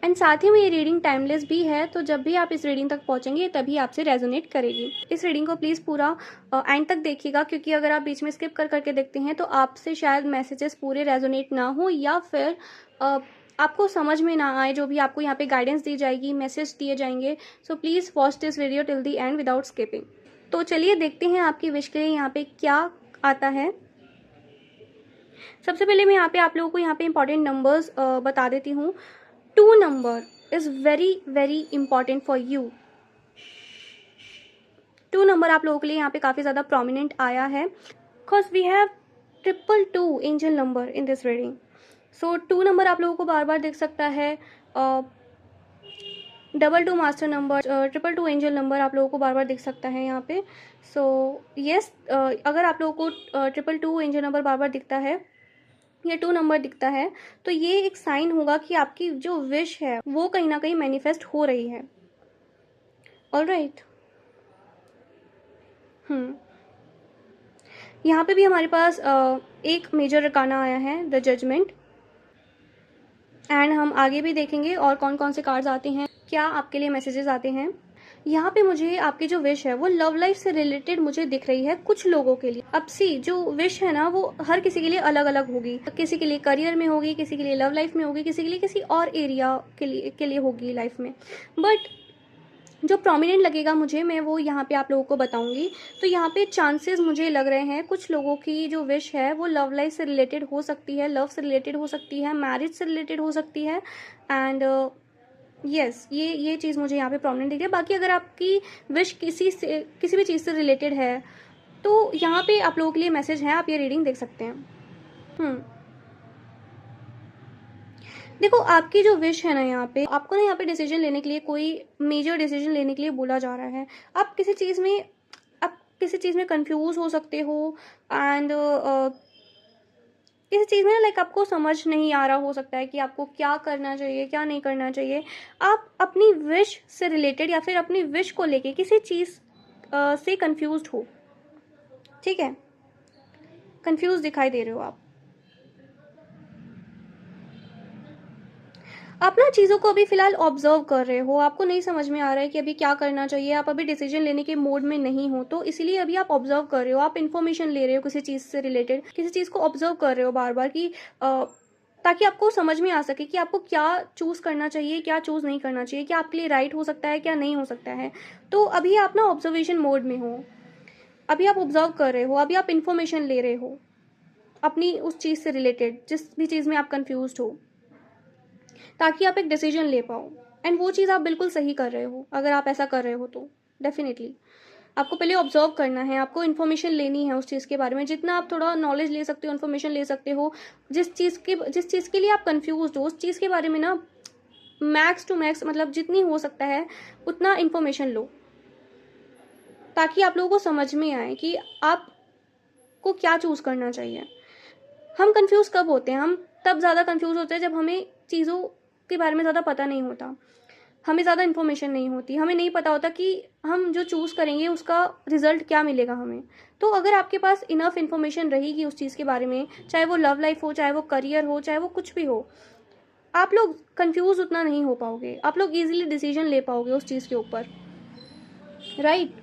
And साथ ही में ये रीडिंग टाइमलेस भी है, तो जब भी आप इस रीडिंग तक पहुंचेंगे तभी आपसे रेजोनेट करेगी। इस रीडिंग को प्लीज़ पूरा एंड तक देखिएगा, क्योंकि अगर आप बीच में स्किप कर करके देखते हैं तो आपसे शायद मैसेजेस पूरे रेजोनेट ना हो, या फिर आपको समझ में ना आए जो भी आपको यहाँ पे गाइडेंस दी जाएगी, मैसेज दिए जाएंगे। So please watch this video till the and without skipping. तो चलिए देखते हैं आपकी विश के लिए यहाँ पे क्या आता है। सबसे पहले मैं यहाँ पे आप लोगों को यहाँ पे इंपॉर्टेंट नंबर्स बता देती हूँ। 2 number is very very important for you. 2 number आप लोगों के लिए यहाँ पे काफ़ी ज़्यादा प्रोमिनेंट आया है, because we have 222 angel number in this reading. So 2 number आप लोगों को बार बार दिख सकता है, 222 मास्टर नंबर, 222 एंजल नंबर आप लोगों को बार बार दिख सकता है यहाँ पे। सो येस, अगर आप लोगों को 222 एंजल नंबर बार बार दिखता है या 2 नंबर दिखता है, तो ये एक साइन होगा कि आपकी जो विश है वो कहीं ना कहीं मैनिफेस्ट हो रही है। ऑलराइट। यहाँ पे भी हमारे पास एक मेजर अरकाना आया है, द जजमेंट। एंड हम आगे भी देखेंगे और कौन कौन से कार्ड्स आते हैं, क्या आपके लिए मैसेजेस आते हैं। यहाँ पे मुझे आपकी जो विश है वो लव लाइफ से रिलेटेड मुझे दिख रही है कुछ लोगों के लिए। अब सी जो विश है ना वो हर किसी के लिए अलग अलग होगी, किसी के लिए करियर में होगी, किसी के लिए लव लाइफ में होगी, किसी के लिए किसी और एरिया के लिए होगी लाइफ में। बट जो प्रोमिनेंट लगेगा मुझे, मैं वो यहाँ पे आप लोगों को बताऊंगी। तो यहाँ पे चांसेस मुझे लग रहे हैं कुछ लोगों की जो विश है वो लव लाइफ से रिलेटेड हो सकती है, लव से रिलेटेड हो सकती है, मैरिज से रिलेटेड हो सकती है। एंड यस, ये चीज़ मुझे यहाँ पे प्रोमिनेंट दिख रही है। बाकी अगर आपकी विश किसी भी चीज़ से रिलेटेड है तो यहाँ पे आप लोगों के लिए मैसेज है, आप ये रीडिंग देख सकते हैं। देखो आपकी जो विश है ना, यहाँ पे आपको ना यहाँ पे डिसीजन लेने के लिए, कोई मेजर डिसीजन लेने के लिए बोला जा रहा है। आप किसी चीज़ में कंफ्यूज हो सकते हो। एंड किसी चीज़ में ना लाइक आपको समझ नहीं आ रहा हो सकता है कि आपको क्या करना चाहिए, क्या नहीं करना चाहिए। आप अपनी विश से रिलेटेड या फिर अपनी विश को लेके किसी चीज़ से कंफ्यूज्ड हो, ठीक है, कंफ्यूज दिखाई दे रहे हो आप ना चीज़ों को अभी फिलहाल ऑब्जर्व कर रहे हो, आपको नहीं समझ में आ रहा है कि अभी क्या करना चाहिए, आप अभी डिसीजन लेने के मोड में नहीं हो, तो इसीलिए अभी आप ऑब्जर्व कर रहे हो, आप इन्फॉर्मेशन ले रहे हो किसी चीज़ से रिलेटेड, किसी चीज़ को ऑब्जर्व कर रहे हो बार बार कि ताकि आपको समझ में आ सके कि आपको क्या चूज़ करना चाहिए, क्या चूज़ नहीं करना चाहिए, क्या आपके लिए राइट हो सकता है, क्या नहीं हो सकता है। तो अभी आप ना ऑब्जर्वेशन मोड में हो, अभी आप ऑब्जर्व कर रहे हो, अभी आप इन्फॉर्मेशन ले रहे हो अपनी उस चीज़ से रिलेटेड, जिस भी चीज़ में आप कन्फ्यूज हो, ताकि आप एक डिसीजन ले पाओ। एंड वो चीज़ आप बिल्कुल सही कर रहे हो अगर आप ऐसा कर रहे हो तो। डेफिनेटली आपको पहले ऑब्जर्व करना है, आपको इन्फॉर्मेशन लेनी है उस चीज़ के बारे में, जितना आप थोड़ा नॉलेज ले सकते हो, इन्फॉर्मेशन ले सकते हो। जिस चीज़ के लिए आप कंफ्यूज हो उस चीज़ के बारे में ना मैक्स टू मैक्स मतलब जितनी हो सकता है उतना इन्फॉर्मेशन लो, ताकि आप लोगों को समझ में आए कि आपको क्या चूज़ करना चाहिए। हम कंफ्यूज कब होते हैं? हम तब ज़्यादा कंफ्यूज होते हैं जब हमें चीज़ों के बारे में ज़्यादा पता नहीं होता, हमें ज़्यादा इन्फॉर्मेशन नहीं होती, हमें नहीं पता होता कि हम जो चूज़ करेंगे उसका रिजल्ट क्या मिलेगा हमें। तो अगर आपके पास इनफ इन्फॉर्मेशन रहेगी उस चीज़ के बारे में, चाहे वो लव लाइफ हो, चाहे वो करियर हो, चाहे वो कुछ भी हो, आप लोग कंफ्यूज उतना नहीं हो पाओगे, आप लोग ईजिली डिसीजन ले पाओगे उस चीज़ के ऊपर, राइट।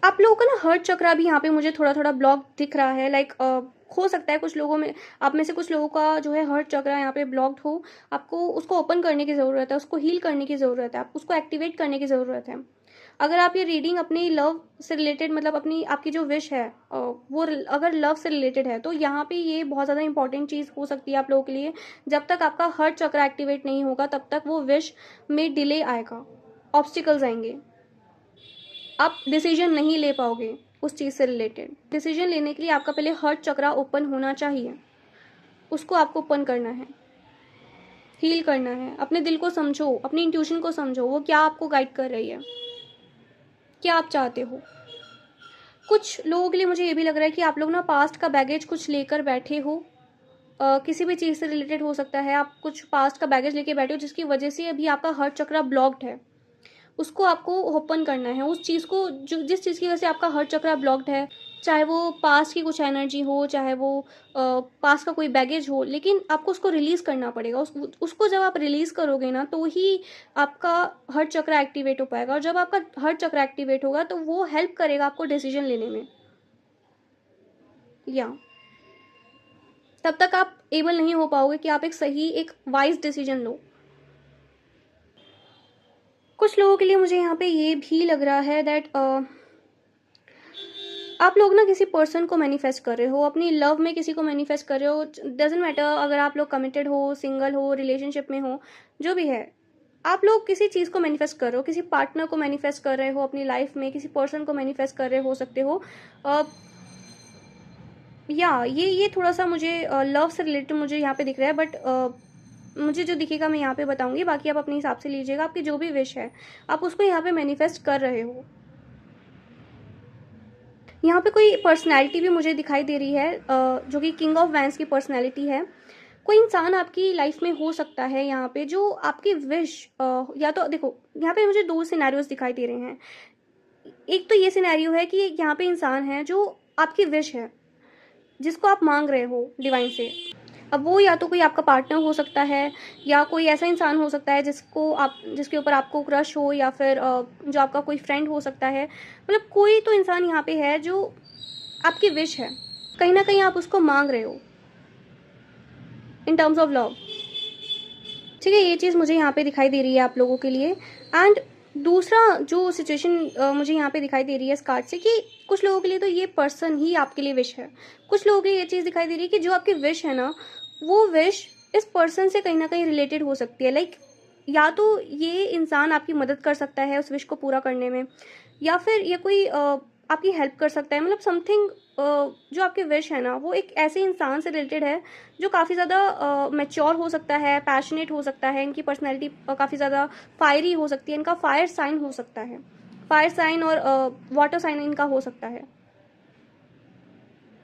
आप लोगों का ना हर्ट चक्रा भी यहाँ पे मुझे थोड़ा थोड़ा ब्लॉक दिख रहा है। लाइक हो सकता है कुछ लोगों में, आप में से कुछ लोगों का जो है हर्ट चक्रा यहाँ पे ब्लॉक्ड हो, आपको उसको ओपन करने की ज़रूरत है, उसको हील करने की ज़रूरत है, आप उसको एक्टिवेट करने की ज़रूरत है। अगर आप ये रीडिंग अपनी लव से रिलेटेड, मतलब आपकी जो विश है वो अगर लव से रिलेटेड है, तो यहाँ पे ये बहुत ज़्यादा इंपॉर्टेंट चीज़ हो सकती है आप लोगों के लिए। जब तक आपका हर्ट चक्रा एक्टिवेट नहीं होगा तब तक वो विश में डिले आएगा, ऑब्स्टिकल्स आएंगे, आप डिसीजन नहीं ले पाओगे उस चीज़ से रिलेटेड। डिसीजन लेने के लिए आपका पहले हर्ट चक्रा ओपन होना चाहिए, उसको आपको ओपन करना है, हील करना है। अपने दिल को समझो, अपनी इंट्यूशन को समझो, वो क्या आपको गाइड कर रही है, क्या आप चाहते हो। कुछ लोगों के लिए मुझे ये भी लग रहा है कि आप लोग ना पास्ट का बैगेज कुछ लेकर बैठे हो, किसी भी चीज़ से रिलेटेड हो सकता है। आप कुछ पास्ट का बैगेज लेके बैठे हो जिसकी वजह से अभी आपका हर्ट चक्रा ब्लॉक्ड है, उसको आपको ओपन करना है। उस चीज़ को जो जिस चीज़ की वजह से आपका हर्ट चक्रा ब्लॉक्ड है, चाहे वो पास्ट की कुछ एनर्जी हो, चाहे वो पास्ट का कोई बैगेज हो, लेकिन आपको उसको रिलीज़ करना पड़ेगा। उसको जब आप रिलीज़ करोगे ना तो ही आपका हर्ट चक्रा एक्टिवेट हो पाएगा, और जब आपका हर्ट चक्रा एक्टिवेट होगा तो वो हेल्प करेगा आपको डिसीजन लेने में। या तब तक आप एबल नहीं हो पाओगे कि आप एक सही, एक वाइज डिसीजन लो। कुछ लोगों के लिए मुझे यहाँ पे ये भी लग रहा है दैट आप लोग ना किसी पर्सन को मैनिफेस्ट कर रहे हो, अपनी लव में किसी को मैनिफेस्ट कर रहे हो। डजेंट मैटर अगर आप लोग कमिटेड हो, सिंगल हो, रिलेशनशिप में हो, जो भी है, आप लोग किसी चीज़ को मैनिफेस्ट कर रहे हो, किसी पार्टनर को मैनिफेस्ट कर रहे हो अपनी लाइफ में, किसी पर्सन को मैनिफेस्ट कर रहे हो सकते हो। या ये थोड़ा सा मुझे लव से रिलेटेड मुझे यहाँ पे दिख रहा है, बट मुझे जो दिखेगा मैं यहाँ पे बताऊंगी, बाकी आप अपने हिसाब से लीजिएगा। आपकी जो भी विश है आप उसको यहाँ पे मैनिफेस्ट कर रहे हो। यहाँ पे कोई पर्सनैलिटी भी मुझे दिखाई दे रही है जो कि किंग ऑफ वैंस की पर्सनैलिटी है। कोई इंसान आपकी लाइफ में हो सकता है यहाँ पे जो आपकी विश, या तो देखो यहाँ पे मुझे दो सिनेरियोज दिखाई दे रहे हैं। एक तो ये सिनेरियो है कि यहाँ पे इंसान है जो आपकी विश है, जिसको आप मांग रहे हो डिवाइन से। अब वो या तो कोई आपका पार्टनर हो सकता है, या कोई ऐसा इंसान हो सकता है जिसके ऊपर आपको क्रश हो, या फिर जो आपका कोई फ्रेंड हो सकता है। मतलब कोई तो इंसान यहाँ पे है जो आपकी विश है, कहीं ना कहीं आप उसको मांग रहे हो इन टर्म्स ऑफ लव। ठीक है, ये चीज़ मुझे यहाँ पे दिखाई दे रही है आप लोगों के लिए। एंड दूसरा जो सिचुएशन मुझे यहाँ पे दिखाई दे रही है इस कार्ड से, कि कुछ लोगों के लिए तो ये पर्सन ही आपके लिए विश है। कुछ लोगों के लिए ये चीज़ दिखाई दे रही है कि जो आपकी विश है ना, वो विश इस पर्सन से कहीं ना कहीं रिलेटेड हो सकती है। लाइक या तो ये इंसान आपकी मदद कर सकता है उस विश को पूरा करने में, या फिर ये कोई आपकी हेल्प कर सकता है। मतलब समथिंग जो आपकी विश है ना, वो एक ऐसे इंसान से रिलेटेड है जो काफ़ी ज़्यादा मैच्योर हो सकता है, पैशनेट हो सकता है, इनकी पर्सनैलिटी काफ़ी ज़्यादा फायरी हो सकती है, इनका फायर साइन हो सकता है, फायर साइन और वाटर साइन इनका हो सकता है।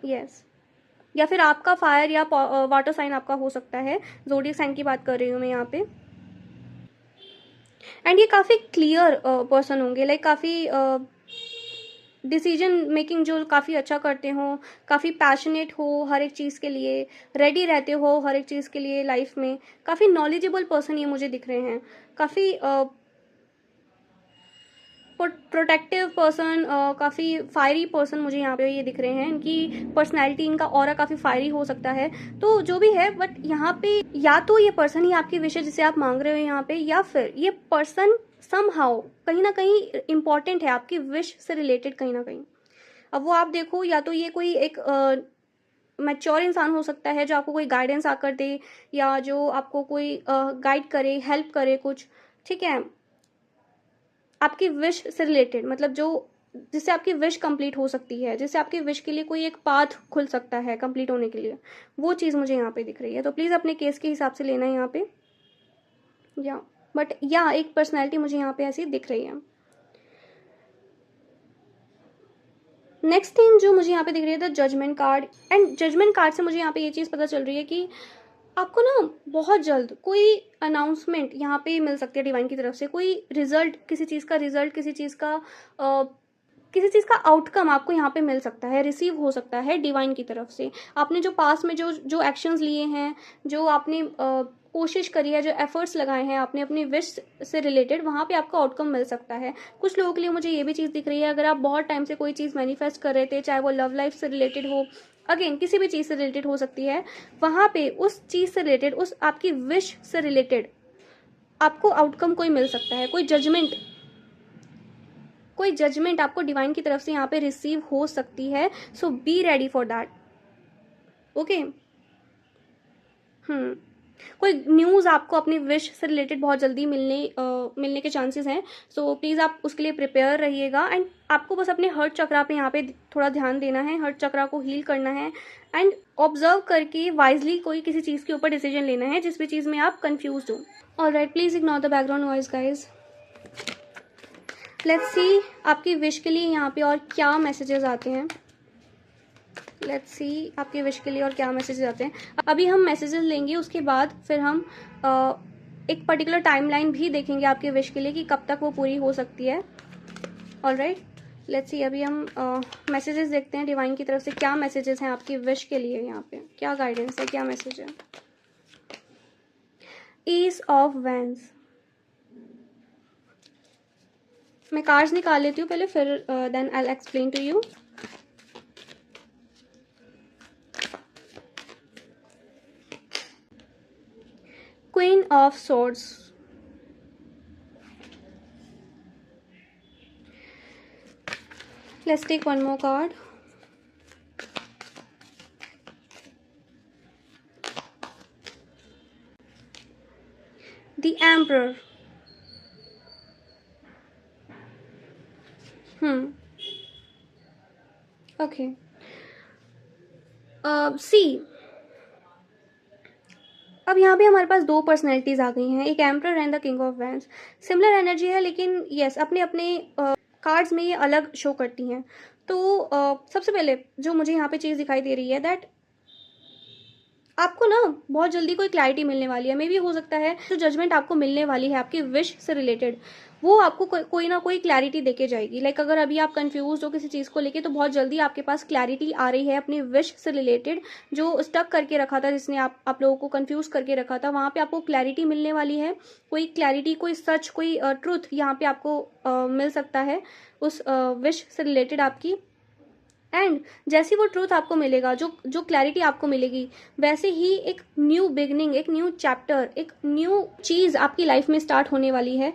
यस, या फिर आपका फायर या वाटर साइन आपका हो सकता है। ज़ोडिएक साइन की बात कर रही हूँ मैं यहाँ पे। एंड ये काफ़ी क्लियर पर्सन होंगे, लाइक काफ़ी डिसीजन मेकिंग जो काफ़ी अच्छा करते हो, काफ़ी पैशनेट हो हर एक चीज़ के लिए, रेडी रहते हो हर एक चीज़ के लिए लाइफ में, काफ़ी नॉलेजेबल पर्सन ये मुझे दिख रहे हैं, काफ़ी प्रोटेक्टिव पर्सन, काफ़ी फायरी पर्सन मुझे यहाँ पे ये दिख रहे हैं। इनकी पर्सनैलिटी, इनका ऑरा काफ़ी फायरी हो सकता है। तो जो भी है, बट यहाँ पे या तो ये पर्सन ही आपकी विश है जिसे आप मांग रहे हो यहाँ पे, या फिर ये पर्सन समहाउ कहीं ना कहीं इम्पॉर्टेंट है आपकी विश से रिलेटेड कहीं ना कहीं। अब वो आप देखो, या तो ये कोई एक मैच्योर इंसान हो सकता है जो आपको कोई गाइडेंस आकर दे, या जो आपको कोई गाइड करे, हेल्प करे कुछ। ठीक है, आपकी विश से रिलेटेड, मतलब जो जिससे आपकी विश कंप्लीट हो सकती है, जिससे आपकी विश के लिए कोई एक पाथ खुल सकता है कंप्लीट होने के लिए, वो चीज़ मुझे यहाँ पे दिख रही है। तो प्लीज़ अपने केस के हिसाब से लेना है यहाँ पे। या बट या एक पर्सनैलिटी मुझे यहाँ पे ऐसी दिख रही है। नेक्स्ट थिंग जो मुझे यहाँ पे दिख रही है, the judgment card. And judgment card से मुझे यहाँ पे ये चीज़ पता चल रही है कि आपको ना बहुत जल्द कोई अनाउंसमेंट यहाँ पे मिल सकती है डिवाइन की तरफ से। कोई रिजल्ट, किसी चीज़ का रिजल्ट, किसी चीज़ का आउटकम आपको यहाँ पे मिल सकता है, रिसीव हो सकता है डिवाइन की तरफ से। आपने जो पास में जो जो एक्शंस लिए हैं, जो आपने कोशिश करी है, जो एफर्ट्स लगाए हैं आपने अपनी विश से रिलेटेड, वहाँ पे आपको आउटकम मिल सकता है। कुछ लोगों के लिए मुझे ये भी चीज़ दिख रही है, अगर आप बहुत टाइम से कोई चीज़ मैनिफेस्ट कर रहे थे, चाहे वो लव लाइफ से रिलेटेड हो, अगेन किसी भी चीज़ से रिलेटेड हो सकती है, वहाँ पे उस चीज़ से रिलेटेड, उस आपकी विश से रिलेटेड आपको आउटकम कोई मिल सकता है। कोई जजमेंट आपको डिवाइन की तरफ से यहाँ पे रिसीव हो सकती है। So be ready for that. Okay, कोई न्यूज़ आपको अपनी विश से रिलेटेड बहुत जल्दी मिलने के चांसेस हैं। सो प्लीज़ आप उसके लिए प्रिपेयर रहिएगा। एंड आपको बस अपने हर्ट चक्रा पे यहाँ पे थोड़ा ध्यान देना है, हर्ट चक्रा को हील करना है, एंड ऑब्जर्व करके वाइजली कोई किसी चीज़ के ऊपर डिसीजन लेना है जिस भी चीज़ में आप कंफ्यूज हो। Alright, please ignore the background noise guys. Let's see आपकी विश के लिए यहाँ पे और क्या मैसेजेस आते हैं। लेट्स सी आपके विश के लिए और क्या मैसेजेस आते हैं। अभी हम मैसेजेस लेंगे, उसके बाद फिर हम एक पर्टिकुलर टाइमलाइन भी देखेंगे आपके विश के लिए कि कब तक वो पूरी हो सकती है। ऑलराइट, लेट्स सी अभी हम मैसेजेस देखते हैं डिवाइन की तरफ से क्या मैसेजेस हैं आपकी विश के लिए। यहाँ पे क्या गाइडेंस है, क्या मैसेज है। Ace of wands. मैं कार्ड्स निकाल लेती हूँ पहले, फिर then I will explain to you. Queen of swords. Let's take one more card. The emperor. Okay, see अब यहाँ पे हमारे पास दो पर्सनैलिटीज आ गई हैं, एक emperor and the king of wands. Similar energy है, लेकिन यस अपने अपने कार्ड्स में ये अलग शो करती हैं। तो सबसे पहले जो मुझे यहाँ पे चीज़ दिखाई दे रही है दैट आपको ना बहुत जल्दी कोई क्लैरिटी मिलने वाली है। मे भी हो सकता है जो जजमेंट आपको मिलने वाली है आपकी विश से रिलेटेड, वो आपको कोई ना कोई क्लैरिटी देके जाएगी। लाइक अगर अभी आप कंफ्यूज हो किसी चीज़ को लेके, तो बहुत जल्दी आपके पास क्लैरिटी आ रही है अपनी विश से रिलेटेड। जो स्टक करके रखा था, जिसने आप लोगों को कंफ्यूज करके रखा था, वहाँ पे आपको क्लैरिटी मिलने वाली है। कोई क्लैरिटी, कोई सच, कोई ट्रूथ यहाँ पे आपको मिल सकता है उस विश से रिलेटेड आपकी। एंड जैसी वो ट्रूथ आपको मिलेगा, जो जो क्लैरिटी आपको मिलेगी, वैसे ही एक न्यू बिगनिंग, एक न्यू चैप्टर, एक न्यू चीज़ आपकी लाइफ में स्टार्ट होने वाली है।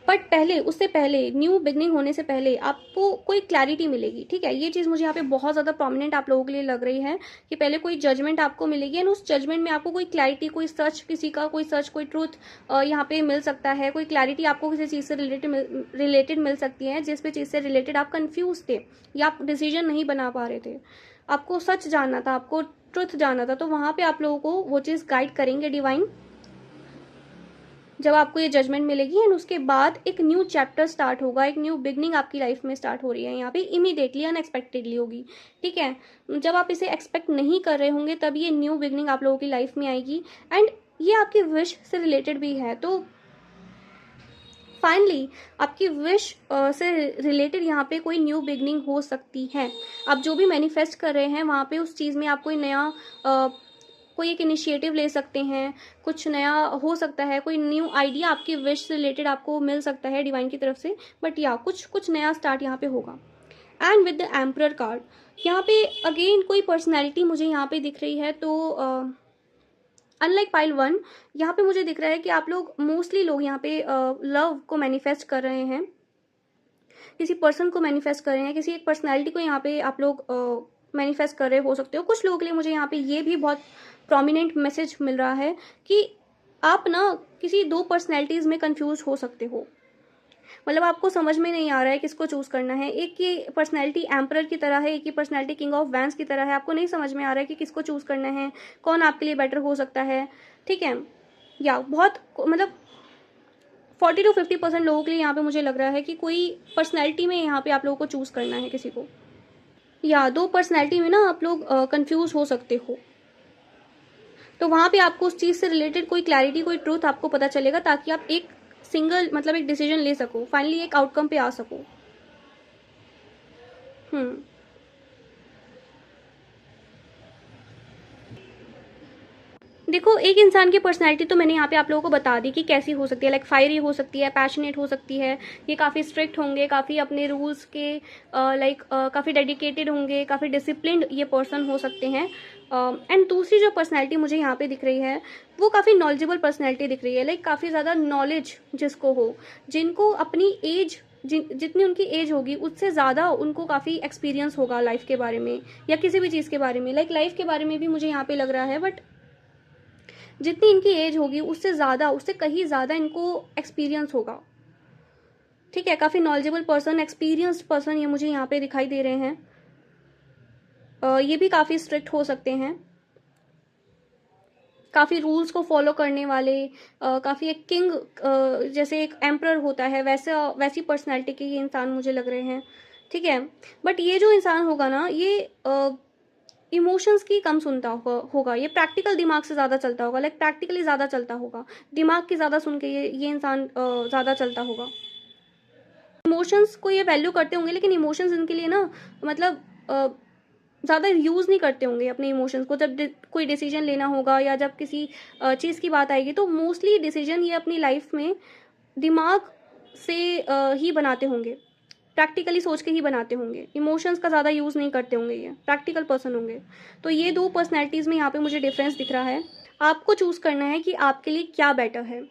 बट पहले, उससे पहले, न्यू बिगनिंग होने से पहले आपको कोई क्लैरिटी मिलेगी। ठीक है, ये चीज़ मुझे यहाँ पे बहुत ज़्यादा प्रोमिनेंट आप लोगों के लिए लग रही है कि पहले कोई जजमेंट आपको मिलेगी, एंड उस जजमेंट में आपको कोई क्लैरिटी, कोई सच, किसी का कोई सच, कोई ट्रूथ यहाँ पे मिल सकता है। कोई क्लैरिटी आपको किसी चीज़ से रिलेटेड मिल सकती है, जिस पे चीज़ से रिलेटेड आप कन्फ्यूज थे या आप डिसीजन नहीं बना पा रहे थे, आपको सच जानना था, आपको ट्रुथ जानना था। तो वहाँ पे आप लोगों को वो चीज़ गाइड करेंगे डिवाइन, जब आपको ये जजमेंट मिलेगी। एंड उसके बाद एक न्यू चैप्टर स्टार्ट होगा, एक न्यू बिगनिंग आपकी लाइफ में स्टार्ट हो रही है यहाँ पे, इमीडिएटली, अनएक्सपेक्टेडली होगी। ठीक है, जब आप इसे एक्सपेक्ट नहीं कर रहे होंगे, तब ये न्यू बिगनिंग आप लोगों की लाइफ में आएगी। एंड ये आपकी विश से रिलेटेड भी है। तो फाइनली आपकी विश से रिलेटेड यहाँ पे कोई न्यू बिगनिंग हो सकती है। आप जो भी मैनिफेस्ट कर रहे हैं, वहाँ पे उस चीज़ में आप कोई नया कोई एक इनिशिएटिव ले सकते हैं, कुछ नया हो सकता है, कोई न्यू आइडिया आपकी विश से रिलेटेड आपको मिल सकता है डिवाइन की तरफ से। बट या कुछ नया स्टार्ट यहाँ पे होगा। And with the emperor card, यहाँ पे अगेन कोई पर्सनैलिटी मुझे यहाँ पे दिख रही है। तो अनलाइक पाइल 1, यहाँ पे मुझे दिख रहा है कि आप लोग, मोस्टली लोग यहाँ पे लव को मैनिफेस्ट कर रहे हैं, किसी पर्सन को मैनिफेस्ट कर रहे हैं, किसी एक पर्सनैलिटी को यहाँ पे आप लोग मैनिफेस्ट कर रहे हो सकते हो। कुछ लोगों के लिए मुझे यहाँ पे ये भी बहुत प्रोमिनेंट मैसेज मिल रहा है कि आप ना किसी दो पर्सनैलिटीज़ में कंफ्यूज हो सकते हो। मतलब आपको समझ में नहीं आ रहा है किसको चूज करना है। एक की पर्सनैलिटी एम्परर की तरह है, एक की पर्सनैलिटी किंग ऑफ वैंस की तरह है। आपको नहीं समझ में आ रहा है कि किसको चूज करना है, कौन आपके लिए बेटर हो सकता है। ठीक है, या बहुत मतलब 40 to 50% लोगों के लिए यहाँ पे मुझे लग रहा है कि कोई पर्सनैलिटी में यहाँ पे आप लोगों को चूज करना है किसी को, या दो पर्सनैलिटी में ना आप लोग कंफ्यूज हो सकते हो। तो वहाँ पे आपको उस चीज़ से रिलेटेड कोई क्लैरिटी, कोई ट्रूथ आपको पता चलेगा, ताकि आप एक सिंगल मतलब एक डिसीजन ले सको, फाइनली एक आउटकम पे आ सको। देखो, एक इंसान की पर्सनैलिटी तो मैंने यहाँ पे आप लोगों को बता दी कि कैसी हो सकती है। लाइक फायरी हो सकती है, पैशनेट हो सकती है, ये काफ़ी स्ट्रिक्ट होंगे, काफ़ी अपने रूल्स के काफ़ी डेडिकेटेड होंगे, काफ़ी डिसिप्लिन्ड ये पर्सन हो सकते हैं। एंड दूसरी जो पर्सनैलिटी मुझे यहाँ पे दिख रही है, वो काफ़ी नॉलेजेबल पर्सनैलिटी दिख रही है। लाइक काफ़ी ज़्यादा नॉलेज जिसको हो, जिनको अपनी एज, जितनी उनकी एज होगी उससे ज़्यादा उनको काफ़ी एक्सपीरियंस होगा लाइफ के बारे में, या किसी भी चीज़ के बारे में। लाइक लाइफ के बारे में भी मुझे यहाँ पे लग रहा है, बट जितनी इनकी एज होगी उससे ज़्यादा, उससे कहीं ज़्यादा इनको एक्सपीरियंस होगा। ठीक है, काफ़ी नॉलेजेबल पर्सन, एक्सपीरियंस्ड पर्सन ये मुझे यहाँ पे दिखाई दे रहे हैं। ये भी काफ़ी स्ट्रिक्ट हो सकते हैं, काफ़ी रूल्स को फॉलो करने वाले, काफ़ी एक किंग, जैसे एक एम्परर होता है वैसी पर्सनैलिटी के ये इंसान मुझे लग रहे हैं। ठीक है, बट ये जो इंसान होगा ना, ये इमोशंस की कम सुनता होगा, ये प्रैक्टिकल दिमाग से ज़्यादा चलता होगा। लाइक प्रैक्टिकली ज़्यादा चलता होगा, दिमाग की ज़्यादा सुन के ये इंसान ज़्यादा चलता होगा। इमोशंस को ये वैल्यू करते होंगे, लेकिन इमोशंस इनके लिए ना मतलब ज़्यादा यूज़ नहीं करते होंगे अपने इमोशंस को। जब कोई डिसीजन लेना होगा या जब किसी चीज़ की बात आएगी, तो मोस्टली डिसीजन ये अपनी लाइफ में दिमाग से ही बनाते होंगे, प्रैक्टिकली सोच के ही बनाते होंगे। इमोशंस का ज़्यादा यूज़ नहीं करते होंगे, ये प्रैक्टिकल पर्सन होंगे। तो ये दो पर्सनैलिटीज़ में यहाँ पे मुझे डिफरेंस दिख रहा है। आपको चूज़ करना है कि आपके लिए क्या बेटर है।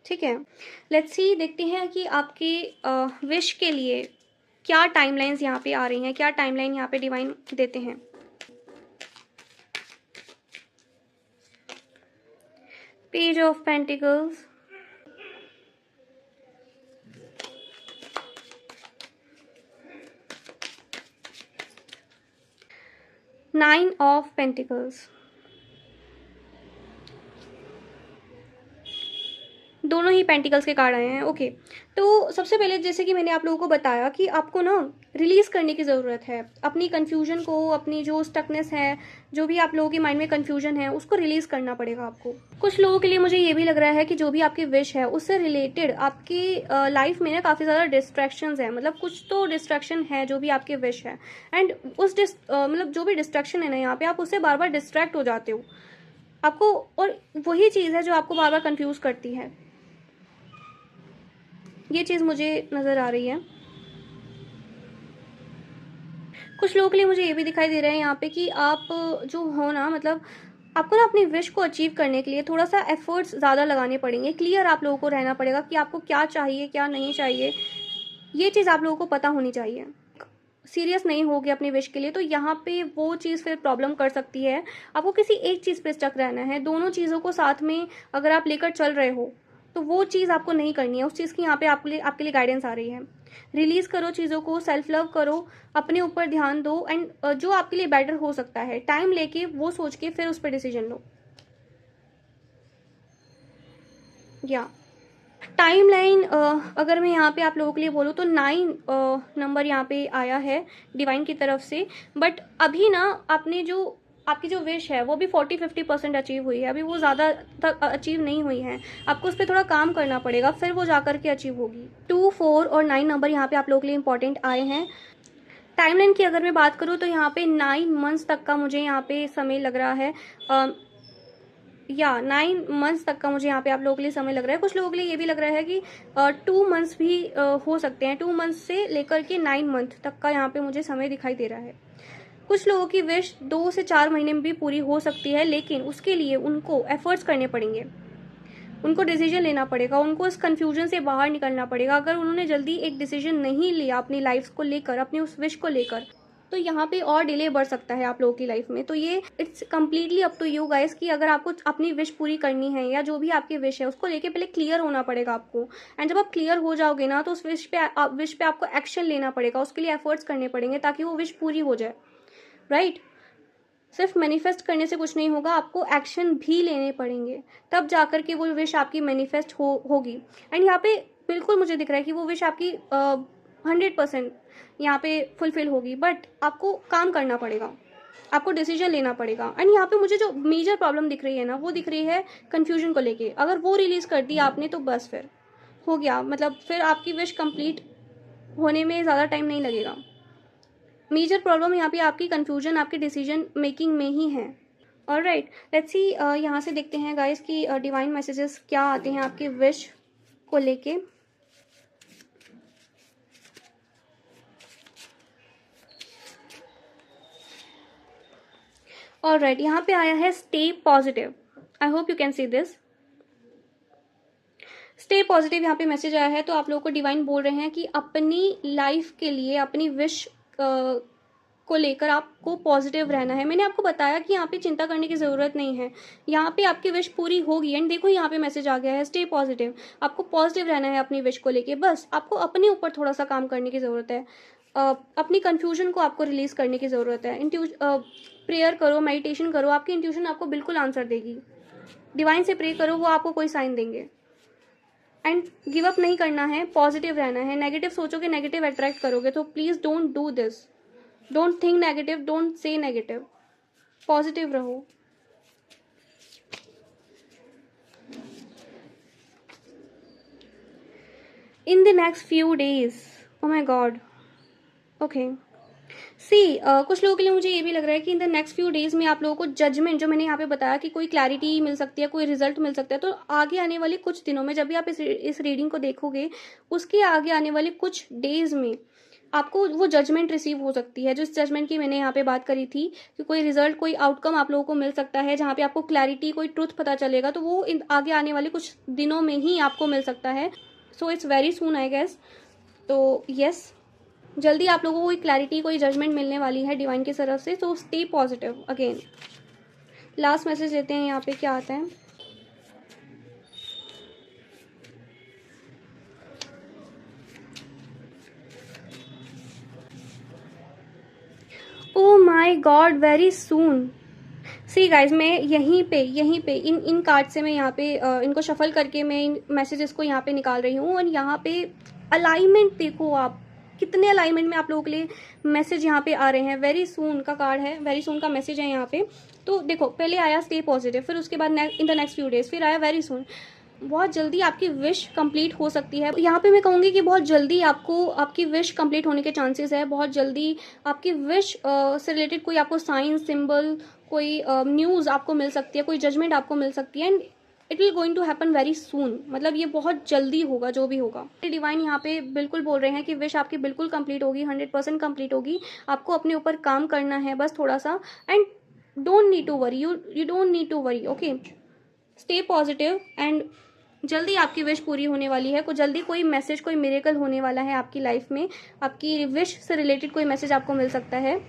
ठीक है, लेट्स सी, देखते हैं कि आपकी विश के लिए क्या टाइमलाइंस यहाँ पे आ रही हैं, क्या टाइमलाइन यहाँ पे डिवाइन देते हैं। Page of pentacles, nine of pentacles. दोनों ही पेंटिकल्स के कार्ड आए हैं। ओके, तो सबसे पहले जैसे कि मैंने आप लोगों को बताया कि आपको ना रिलीज़ करने की ज़रूरत है अपनी कन्फ्यूजन को, अपनी जो स्टकनेस है, जो भी आप लोगों के माइंड में कन्फ्यूजन है, उसको रिलीज़ करना पड़ेगा आपको। कुछ लोगों के लिए मुझे ये भी लग रहा है कि जो भी आपकी विश है उससे रिलेटेड आपकी लाइफ में ना काफ़ी ज़्यादा डिस्ट्रैक्शंस हैं, मतलब कुछ तो डिस्ट्रैक्शन है जो भी आपकी विश है, एंड उस मतलब जो भी डिस्ट्रैक्शन है ना यहाँ पे, आप उससे बार बार डिस्ट्रैक्ट हो जाते हो आपको, और वही चीज़ है जो आपको बार बार कंफ्यूज करती है। ये चीज़ मुझे नज़र आ रही है। कुछ लोगों के लिए मुझे ये भी दिखाई दे रहा है यहाँ पे कि आप जो हो ना, मतलब आपको ना अपनी विश को अचीव करने के लिए थोड़ा सा एफर्ट्स ज़्यादा लगाने पड़ेंगे। क्लियर आप लोगों को रहना पड़ेगा कि आपको क्या चाहिए क्या नहीं चाहिए, ये चीज़ आप लोगों को पता होनी चाहिए। सीरियस नहीं होगी अपनी विश के लिए तो यहाँ पे वो चीज़ फिर प्रॉब्लम कर सकती है। आपको किसी एक चीज़ पे स्टक रहना है, दोनों चीज़ों को साथ में अगर आप लेकर चल रहे हो तो वो चीज़ आपको नहीं करनी है। उस चीज़ की यहाँ पे आपके लिए गाइडेंस आ रही है। रिलीज़ करो चीज़ों को, सेल्फ लव करो, अपने ऊपर ध्यान दो, एंड जो आपके लिए बेटर हो सकता है टाइम लेके वो सोच के फिर उस पर डिसीजन लो। या टाइमलाइन अगर मैं यहाँ पे आप लोगों के लिए बोलूँ तो 9 नंबर यहाँ पे आया है डिवाइन की तरफ से। बट अभी ना आपने जो आपकी जो विश है वो भी 40-50% अचीव हुई है, अभी वो ज़्यादा तक अचीव नहीं हुई है। आपको उस पर थोड़ा काम करना पड़ेगा, फिर वो जा कर के अचीव होगी। 2, 4 और 9 नंबर यहाँ पे आप लोगों के लिए इंपॉर्टेंट आए हैं। टाइमलाइन की अगर मैं बात करूँ तो यहाँ पे 9 मंथ्स तक का मुझे यहाँ पे समय लग रहा है। 9 मंथ्स तक का मुझे यहाँ पे आप लोगों के लिए समय लग रहा है। कुछ लोगों के लिए ये भी लग रहा है कि 2 मंथ्स भी हो सकते हैं। 2 मंथ्स से लेकर के 9 मंथ तक का यहाँ पे मुझे समय दिखाई दे रहा है। कुछ लोगों की विश 2 से 4 महीने में भी पूरी हो सकती है, लेकिन उसके लिए उनको एफर्ट्स करने पड़ेंगे, उनको डिसीजन लेना पड़ेगा, उनको इस कन्फ्यूजन से बाहर निकलना पड़ेगा। अगर उन्होंने जल्दी एक डिसीजन नहीं लिया अपनी लाइफ को लेकर, अपनी उस विश को लेकर, तो यहाँ पे और डिले बढ़ सकता है आप लोगों की लाइफ में। तो ये it's completely up to you guys कि अगर आपको अपनी विश पूरी करनी है या जो भी आपकी विश है उसको लेके पहले क्लियर होना पड़ेगा आपको। एंड जब आप क्लियर हो जाओगे ना तो उस विश पे आपको एक्शन लेना पड़ेगा, उसके लिए एफर्ट्स करने पड़ेंगे ताकि वो विश पूरी हो जाए, राइट। सिर्फ मैनिफेस्ट करने से कुछ नहीं होगा, आपको एक्शन भी लेने पड़ेंगे, तब जाकर के वो विश आपकी मैनिफेस्ट होगी। एंड यहाँ पे बिल्कुल मुझे दिख रहा है कि वो विश आपकी 100% यहाँ पे फुलफिल होगी, बट आपको काम करना पड़ेगा, आपको डिसीजन लेना पड़ेगा। एंड यहाँ पे मुझे जो मेजर प्रॉब्लम दिख रही है ना, वो दिख रही है कन्फ्यूजन को लेके। अगर वो रिलीज कर दी आपने तो बस फिर हो गया, मतलब फिर आपकी विश कंप्लीट होने में ज़्यादा टाइम नहीं लगेगा। मेजर प्रॉब्लम यहाँ पे आपकी कंफ्यूजन, आपकी डिसीजन मेकिंग में ही है। ऑलराइट, लेट्स सी यहाँ से देखते हैं गाइस कि डिवाइन मैसेजेस क्या आते हैं आपकी विश को लेके। ऑलराइट, यहाँ पे आया है stay positive. I hope you can see this. Stay positive यहाँ पे मैसेज आया है, तो आप लोगों को डिवाइन बोल रहे हैं कि अपनी लाइफ के लिए, अपनी विश को लेकर आपको पॉजिटिव रहना है। मैंने आपको बताया कि यहाँ पे चिंता करने की ज़रूरत नहीं है, यहाँ पे आपकी विश पूरी होगी। एंड देखो यहाँ पे मैसेज आ गया है स्टे पॉजिटिव, आपको पॉजिटिव रहना है अपनी विश को लेके। बस आपको अपने ऊपर थोड़ा सा काम करने की ज़रूरत है, अपनी कन्फ्यूजन को आपको रिलीज़ करने की ज़रूरत है। प्रेयर करो, मेडिटेशन करो, आपकी इंट्यूशन आपको बिल्कुल आंसर देगी। डिवाइन से प्रे करो, वो आपको कोई साइन देंगे। एंड गिव अप नहीं करना है, पॉजिटिव रहना है। नेगेटिव सोचोगे, नेगेटिव अट्रैक्ट करोगे, तो please don't do this. Don't think negative, don't say negative, positive रहो। In the next few days, oh my god, okay see, कुछ लोगों के लिए मुझे ये भी लग रहा है कि इन द नेक्स्ट फ्यू डेज में आप लोगों को जजमेंट, जो मैंने यहाँ पे बताया कि कोई क्लैरिटी मिल सकती है, कोई रिजल्ट मिल सकता है, तो आगे आने वाले कुछ दिनों में, जब भी आप इस रीडिंग को देखोगे, उसके आगे आने वाले कुछ डेज में आपको वो जजमेंट रिसीव हो सकती है, जो इस जजमेंट की मैंने यहाँ पे बात करी थी कि कोई रिजल्ट, कोई आउटकम आप लोगों को मिल सकता है, जहाँ पे आपको क्लैरिटी, कोई ट्रुथ पता चलेगा, तो वो आगे आने वाले कुछ दिनों में ही आपको मिल सकता है। So it's very soon I guess. तो यस, जल्दी आप लोगों को कोई क्लैरिटी, कोई जजमेंट मिलने वाली है डिवाइन की तरफ से। तो stay positive. Again last message देते हैं यहाँ पे क्या आता है। Oh my god, very soon. See guys, मैं यहीं पे इन इन कार्ड से मैं यहाँ पे इनको शफल करके मैं इन मैसेजेस को यहाँ पे निकाल रही हूँ। और यहाँ पे अलाइनमेंट देखो आप, कितने अलाइनमेंट में आप लोगों के लिए मैसेज यहाँ पे आ रहे हैं। वेरी सून का कार्ड है, वेरी सून का मैसेज है यहाँ पे। तो देखो, पहले आया स्टे पॉजिटिव, फिर उसके बाद इन द नेक्स्ट फ्यू डेज फिर आया वेरी सून। बहुत जल्दी आपकी विश कंप्लीट हो सकती है। यहाँ पे मैं कहूँगी कि बहुत जल्दी आपको आपकी विश कंप्लीट होने के चांसेस है। बहुत जल्दी आपकी विश से रिलेटेड कोई आपको साइन सिंबल, कोई न्यूज़ आपको मिल सकती है, कोई जजमेंट आपको मिल सकती है। And it will going to happen very soon, मतलब ये बहुत जल्दी होगा जो भी होगा। डिवाइन यहाँ पे बिल्कुल बोल रहे हैं कि विश आपकी बिल्कुल कंप्लीट होगी, 100% कंप्लीट होगी। आपको अपने ऊपर काम करना है बस थोड़ा सा। And don't need to worry, you don't need to worry, okay. Stay positive and जल्दी आपकी विश पूरी होने वाली है। कुछ जल्दी कोई मैसेज, कोई मिरेकल होने वाला है आपकी लाइफ में। आपकी विश से रिलेटेड कोई मैसेज आपको मिल सकता है।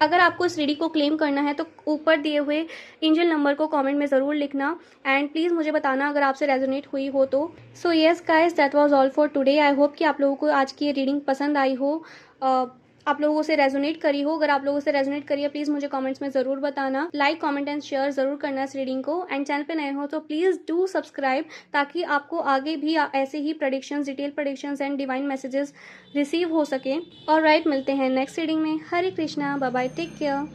अगर आपको इस रीडिंग को क्लेम करना है तो ऊपर दिए हुए एंजल नंबर को कमेंट में ज़रूर लिखना। एंड प्लीज़ मुझे बताना अगर आपसे रेजोनेट हुई हो तो। So yes guys, that was all for today. I hope कि आप लोगों को आज की ये रीडिंग पसंद आई हो, आप लोगों से रेजोनेट करी हो। अगर आप लोगों से रेजोनेट करी है, प्लीज़ मुझे कमेंट्स में ज़रूर बताना। लाइक, कमेंट एंड शेयर ज़रूर करना इस रीडिंग को। एंड चैनल पे नए हो तो प्लीज़ डू सब्सक्राइब, ताकि आपको आगे भी ऐसे ही predictions, detail predictions and divine messages receive हो सकें। और राइट, मिलते हैं नेक्स्ट रीडिंग में। Hare Krishna, bye bye, take care.